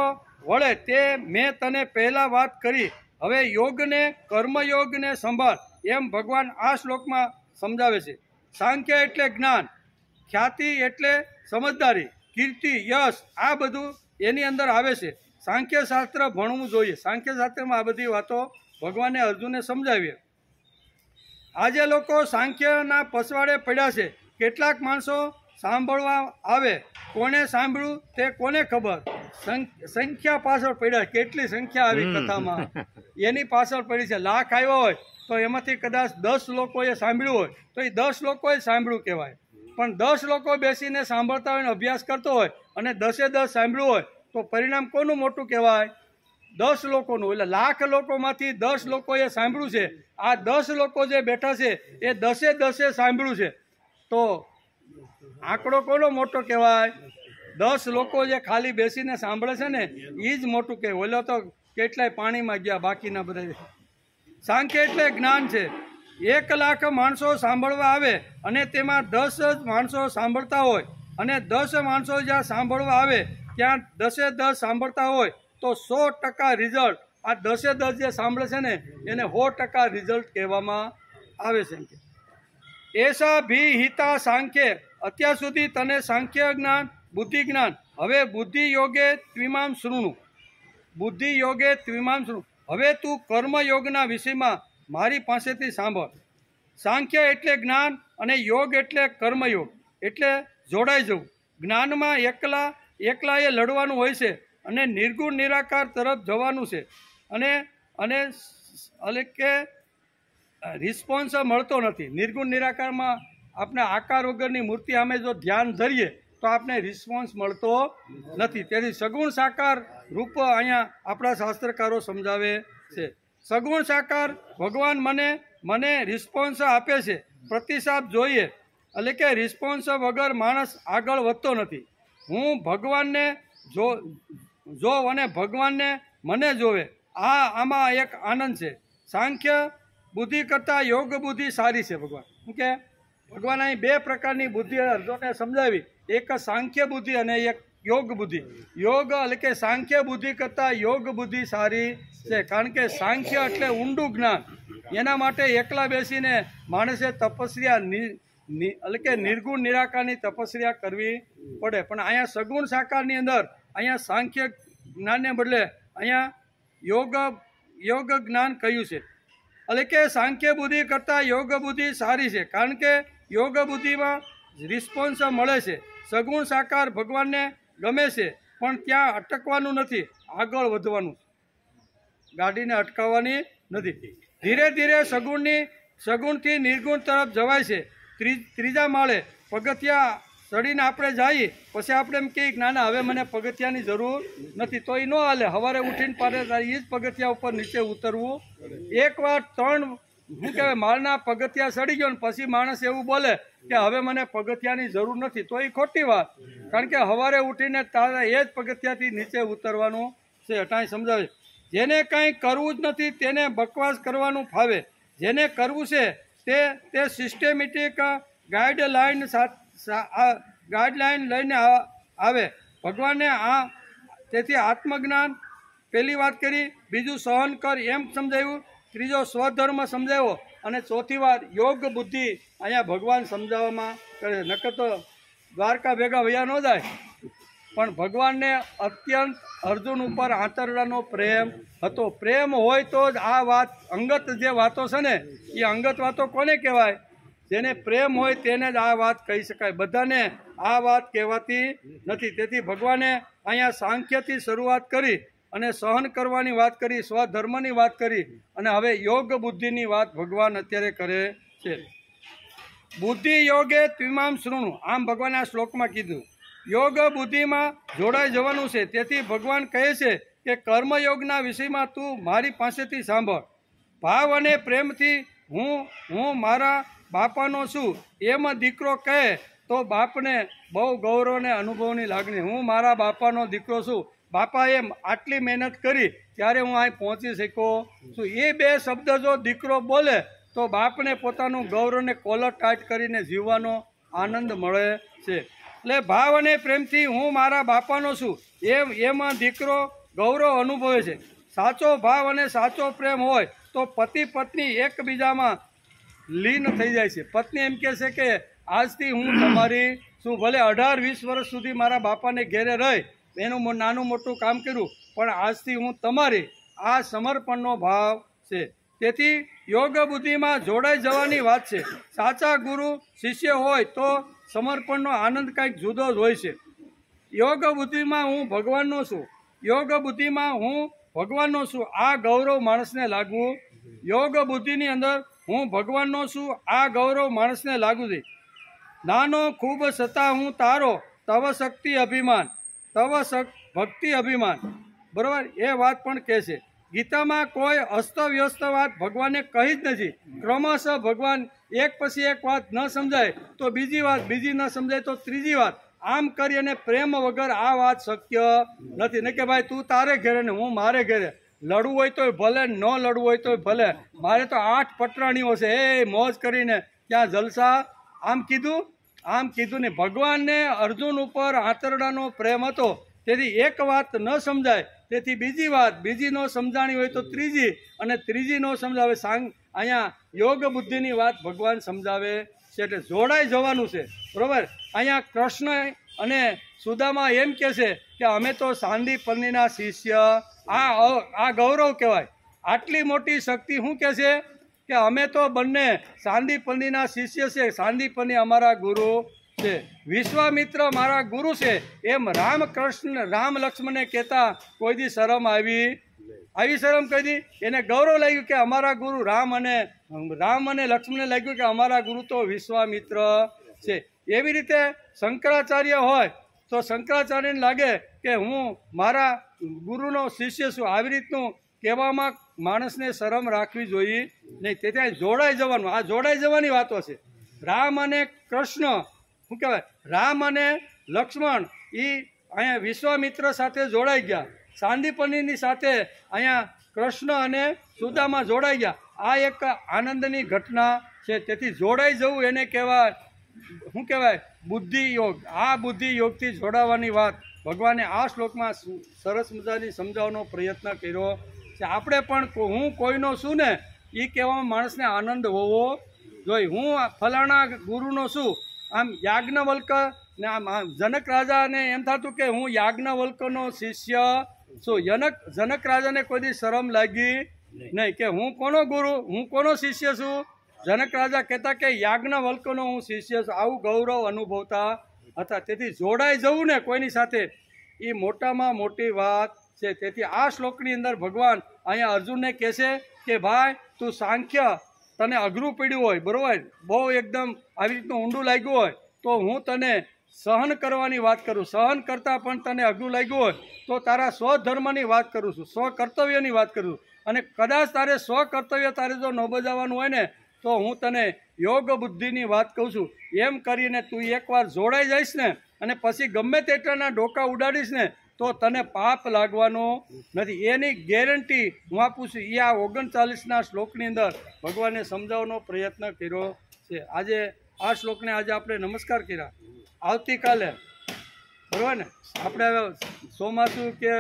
વળે તે મેં તને પહેલાં વાત કરી. હવે યોગને કર્મયોગને સંભાળ એમ ભગવાન આ શ્લોકમાં સમજાવે છે. સાંખ્ય એટલે જ્ઞાન, ખ્યાતિ એટલે સમજદારી, કીર્તિ યશ આ બધું એની અંદર આવે છે. સાંખ્યશાસ્ત્ર ભણવું જોઈએ. સાંખ્યશાસ્ત્રમાં આ બધી વાતો ભગવાને અર્જુનને સમજાવી. આજે લોકો સાંખ્યના પસવાડે પડ્યા છે. કેટલાક માણસો સાંભળવા આવે, કોને સાંભળ્યું તે કોને ખબર. સંખ્યા પાછળ પડ્યા. કેટલી સંખ્યા આવી કથામાં એની પાછળ પડી છે. લાખ આવ્યો હોય તો એમાંથી કદાચ 10 લોકોએ સાંભળ્યું હોય તો એ 10 લોકોએ સાંભળ્યું કહેવાય. પણ 10 લોકો બેસીને સાંભળતા હોય, અભ્યાસ કરતો હોય અને 10 સાંભળ્યું હોય તો પરિણામ કોનું મોટું કહેવાય? 10 લોકોનું. એટલે લાખ લોકોમાંથી 10 લોકોએ સાંભળ્યું છે. આ 10 લોકો જે બેઠા છે એ 10 સાંભળ્યું છે. તો આંકડો કોનો મોટો કહેવાય? 10 લોકો જે ખાલી બેસીને સાંભળે છે ને એ જ મોટું કહેવાય. ઓલો તો કેટલાય પાણીમાં ગયા બાકીના બધા. સાંખ્ય એટલે જ્ઞાન છે. 1 લાખ માણસો સાંભળવા આવે અને તેમાં 10 જ માણસો સાંભળતા હોય અને 10 માણસો જ્યાં સાંભળવા આવે ત્યાં 10 સાંભળતા હોય તો 100% રિઝલ્ટ. આ 10 જે સાંભળે છે ને એને 100% રિઝલ્ટ કહેવામાં આવે છે. એસા ભી હિતા સાંખ્ય. અત્યાર સુધી તને સાંખ્ય જ્ઞાન, બુદ્ધિ જ્ઞાન. હવે બુદ્ધિ યોગે ત્વિમામ શૃણુ. બુદ્ધિ યોગે ત્વિમામ શૃણુ. હવે તું કર્મયોગના વિષયમાં મારી પાસેથી સાંભળ. સાંખ્ય એટલે જ્ઞાન અને યોગ એટલે કર્મયોગ, એટલે જોડાઈ જવું. જ્ઞાનમાં એકલાએ લડવાનું હોય છે અને નિર્ગુણ નિરાકાર તરફ જવાનું છે. અને કે રિસ્પોન્સ મળતો નથી. નિર્ગુણ નિરાકારમાં આપણે આકાર વગરની મૂર્તિ સામે જો ધ્યાન ધરીએ તો આપણે રિસ્પોન્સ મળતો નથી. તેથી સગુણ સાકાર રૂપ અહીંયા આપણા શાસ્ત્રકારો સમજાવે છે. સગુણ સાકાર ભગવાન મને રિસ્પોન્સ આપે છે. પ્રતિસાદ જોઈએ એટલે કે રિસ્પોન્સ વગર માણસ આગળ વધતો નથી. હું ભગવાનને જોઉં અને ભગવાનને મને જોવે, આમાં એક આનંદ છે. સાંખ્ય બુદ્ધિ કરતાં યોગ બુદ્ધિ સારી છે. ભગવાન કે ભગવાન અહીં બે પ્રકારની બુદ્ધિ અર્જુનને સમજાવી, એક સાંખ્ય બુદ્ધિ અને એક યોગ બુદ્ધિ. યોગ એટલે કે સાંખ્ય બુદ્ધિ કરતાં યોગ બુદ્ધિ સારી છે. કારણ કે સાંખ્ય એટલે ઊંડું જ્ઞાન. એના માટે એકલા બેસીને માણસે તપસ્યા એટલે કે નિર્ગુણ નિરાકારની તપસ્યા કરવી પડે. પણ અહીંયા સગુણ સાકારની અંદર અહીંયા સાંખ્ય જ્ઞાનને બદલે અહીંયા યોગ જ્ઞાન કહ્યું છે. એટલે કે સાંખ્ય બુદ્ધિ કરતાં યોગ બુદ્ધિ સારી છે. કારણ કે યોગ બુદ્ધિમાં રિસ્પોન્સ મળે છે. સગુણ સાકાર ભગવાનને ગમે છે, પણ ત્યાં અટકવાનું નથી, આગળ વધવાનું. ગાડીને અટકાવવાની નથી. ધીરે ધીરે સગુણથી નિર્ગુણ તરફ જવાય છે. ત્રીજા માળે પગથિયા ચડીને આપણે જઈએ પછી આપણે એમ કહીએ ના ના હવે મને પગથિયાની જરૂર નથી, તો એ ન હાલે. સવારે ઉઠીને પારે એ જ પગથિયા ઉપર નીચે ઉતરવું. એકવાર 3 શું કહેવાય માળના પગથિયા ચડી ગયો ને પછી માણસ એવું બોલે કે હવે મને પગથિયાની જરૂર નથી, તો એ ખોટી વાત. કારણ કે સવારે ઉઠીને તારે એ જ પગથિયાથી નીચે ઉતરવાનું છે. અટાઈ સમજાવે જેને કાંઈ કરવું જ નથી તેને બકવાસ કરવાનું ફાવે. જેને કરવું છે તે સિસ્ટેમેટિક ગાઈડલાઈન લઈને આવે. ભગવાને તેથી આત્મજ્ઞાન પહેલી વાત કરી, બીજું સહન કર એમ સમજાવ્યું, ત્રીજો સ્વધર્મ સમજાવ્યો અને ચોથી વાત યોગ બુદ્ધિ અહીંયા ભગવાન સમજાવવામાં કરે. નકર તો દ્વારકા ભેગા વયા ન જાય. પણ ભગવાનને અત્યંત અર્જુન ઉપર આંતરડાનો પ્રેમ હતો. પ્રેમ હોય તો જ આ વાત અંગત જે વાતો છે ને એ અંગત વાતો કોને કહેવાય? જેને પ્રેમ હોય તેને જ આ વાત કહી શકાય. બધાને આ વાત કહેવાતી નથી. તેથી ભગવાને અહીંયા સાંખ્યથી શરૂઆત કરી અને સહન કરવાની વાત કરી, સ્વધર્મની વાત કરી અને હવે યોગ બુદ્ધિની વાત ભગવાન અત્યારે કરે છે. બુદ્ધિ યોગે ત્વિમામ શૃણુ, આમ ભગવાને આ શ્લોકમાં કીધું. યોગ બુદ્ધિમાં જોડાઈ જવાનું છે. તેથી ભગવાન કહે છે કે કર્મયોગના વિષયમાં તું મારી પાસેથી સાંભળ. ભાવ અને પ્રેમથી હું મારા બાપાનો છું એમ દીકરો કહે તો બાપને બહુ ગૌરવ અને અનુભવની લાગણી. હું મારા બાપાનો દીકરો છું, બાપાએ આટલી મહેનત કરી ત્યારે હું અહીં પહોંચી શક્યો છું. એ બે શબ્દ જો દીકરો બોલે તો બાપને પોતાનું ગૌરવને કોલર ટાઈટ કરીને જીવવાનો આનંદ મળે છે. એટલે ભાવ અને પ્રેમથી હું મારા બાપાનો છું એમાં દીકરો ગૌરવ અનુભવે છે. સાચો ભાવ અને સાચો પ્રેમ હોય તો પતિ પત્ની એકબીજામાં લીન થઈ જાય છે. પત્ની એમ કહે છે કે આજથી હું તમારી છું. ભલે 18-20 વર્ષ સુધી મારા બાપાને ઘેરે રહી એનું નાનું મોટું કામ કર્યું, પણ આજથી હું તમારી. આ સમર્પણનો ભાવ છે. તેથી યોગ બુદ્ધિમાં જોડાઈ જવાની વાત છે. સાચા ગુરુ શિષ્ય હોય તો સમર્પણનો આનંદ કંઈક જુદો જ હોય છે. યોગ બુદ્ધિમાં હું ભગવાનનો છું, યોગ બુદ્ધિમાં હું ભગવાનનો છું, આ ગૌરવ માણસને લાગવું. યોગ બુદ્ધિની અંદર હું ભગવાનનો છું આ ગૌરવ માણસને લાગુ છે. નાનો ખૂબ છતાં હું તારો, તવ શક્તિ અભિમાન, તવ ભક્તિ અભિમાન. બરાબર, એ વાત પણ કહે છે. ગીતામાં કોઈ અસ્તવ્યસ્ત વાત ભગવાને કહી જ નથી. ક્રમશઃ ભગવાન એક પછી એક વાત ન સમજાય તો બીજી વાત, બીજી ન સમજાય તો ત્રીજી વાત. આમ કરી અને પ્રેમ વગર આ વાત શક્ય નથી. ને કે ભાઈ તું તારે ઘેરે ને હું મારે ઘેરે, લડવું હોય તો ભલે, ન લડવું હોય તો ભલે, મારે તો 8 પટરાણીઓ છે, એ મોજ કરીને ત્યાં જલસા. આમ કીધું ને. ભગવાનને અર્જુન ઉપર આંતરડાનો પ્રેમ હતો. તેથી એક વાત ન સમજાય તેથી બીજી વાત, બીજી ન સમજાણી હોય તો ત્રીજી, અને ત્રીજી ન સમજાવે. અહીંયા યોગ બુદ્ધિની વાત ભગવાન સમજાવે છે. એટલે જોડાઈ જવાનું છે. બરાબર. અહીંયા કૃષ્ણ અને સુદામા એમ કહે છે કે અમે તો સાંદીપનીના શિષ્ય. આ ગૌરવ કહેવાય. આટલી મોટી શક્તિ શું કહે છે કે અમે તો બંને સાંદીપનીના શિષ્ય છે, સાંદીપની અમારા ગુરુ છે, વિશ્વામિત્ર મારા ગુરુ છે, એમ રામ લક્ષ્મણને કહેતા કોઈ દી શરમ આવી શરમ કહી દી? એને ગૌરવ લાગ્યું કે અમારા ગુરુ રામ અને લક્ષ્મણને લાગ્યું કે અમારા ગુરુ તો વિશ્વામિત્ર છે. એવી રીતે શંકરાચાર્ય હોય તો શંકરાચાર્યને લાગે કે હું મારા ગુરુનો શિષ્ય છું. આવી રીતનું કહેવામાં માણસને શરમ રાખવી જોઈએ નહીં. તેથી જોડાઈ જવાનું, આ જોડાઈ જવાની વાતો છે. રામ અને કૃષ્ણ શું કહેવાય, રામ અને લક્ષ્મણ એ અહીંયા વિશ્વામિત્ર સાથે જોડાઈ ગયા, સાંદીપનીની સાથે અહીંયા કૃષ્ણ અને સુદામા જોડાઈ ગયા. આ એક આનંદની ઘટના છે. તેથી જોડાઈ જવું એને કહેવાય શું કહેવાય, બુદ્ધિ યોગ. આ બુદ્ધિ યોગથી જોડાવાની વાત ભગવાને આ શ્લોકમાં સરસ મજાની સમજાવવાનો પ્રયત્ન કર્યો છે. આપણે પણ હું કોઈનો છું ને એ કહેવામાં માણસને આનંદ હોવો જોઈએ. હું ફલાણા ગુરુનો છું. આમ યાજ્ઞવલ્ક ને આમ જનક રાજાને એમ થતું કે હું યાજ્ઞવલ્કનો શિષ્ય છું. જનક રાજાને કોઈ દી શરમ લાગી નહીં કે હું કોનો ગુરુ, હું કોનો શિષ્ય છું. જનક રાજા કહેતા કે યાજ્ઞવલ્કનો હું શિષ્ય છું. આવું ગૌરવ અનુભવતા હતા. તેથી જોડાઈ જવું ને કોઈની સાથે એ મોટામાં મોટી વાત છે. તેથી આ શ્લોકની અંદર ભગવાન અહીંયા અર્જુનને કહે છે કે ભાઈ તું સાંખ્ય તને અઘરું પડ્યું હોય, બરાબર, બહુ એકદમ આવી રીતનું ઊંડું લાગ્યું હોય તો હું તને સહન કરવાની વાત કરું. સહન કરતાં પણ તને અઘરું લાગ્યું હોય તો તારા સ્વધર્મની વાત કરું છું, સ્વકર્તવ્યની વાત કરું છું. અને કદાચ તારે સ્વકર્તવ્ય તારે જો ન બજાવવાનું હોય ને તો હું તને યોગ બુદ્ધિની વાત કહું છું. એમ કરીને તું એકવાર જોડાઈ જઈશ ને અને પછી ગમે તેટલાના ડોકા ઉડાડીશ ને તો તને પાપ લાગવાનું નથી. એની ગેરંટી હું આપું છું. એ આ 39ના શ્લોકની અંદર ભગવાને સમજાવવાનો પ્રયત્ન કર્યો છે. આજે આ શ્લોકને આજે આપણે નમસ્કાર કર્યા. આવતીકાલે બરાબર ને આપણે હવે ચોમાસું કે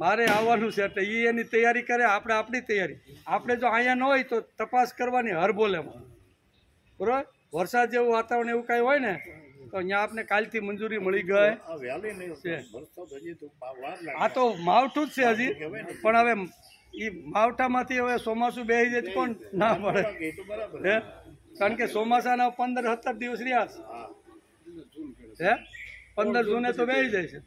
મારે આવવાનું છે એટલે એ એની તૈયારી કરે, આપણે આપણી તૈયારી. આપણે જો અહીંયા ન હોય તો તપાસ કરવાની હર બોલેમાં, બરાબર. વરસાદ જેવું વાતાવરણ એવું કાંઈ હોય ને તો અહીંયા આપણે કાલથી મંજૂરી મળી ગઈ છે. આ તો માવઠું જ છે હજી, પણ હવે એ માવઠામાંથી હવે ચોમાસું બેસી જાય કોણ ના પડે હે, કારણ કે ચોમાસાના 15-17 દિવસ રહ્યા છે હે, 15 જૂને તો બેસી જાય છે.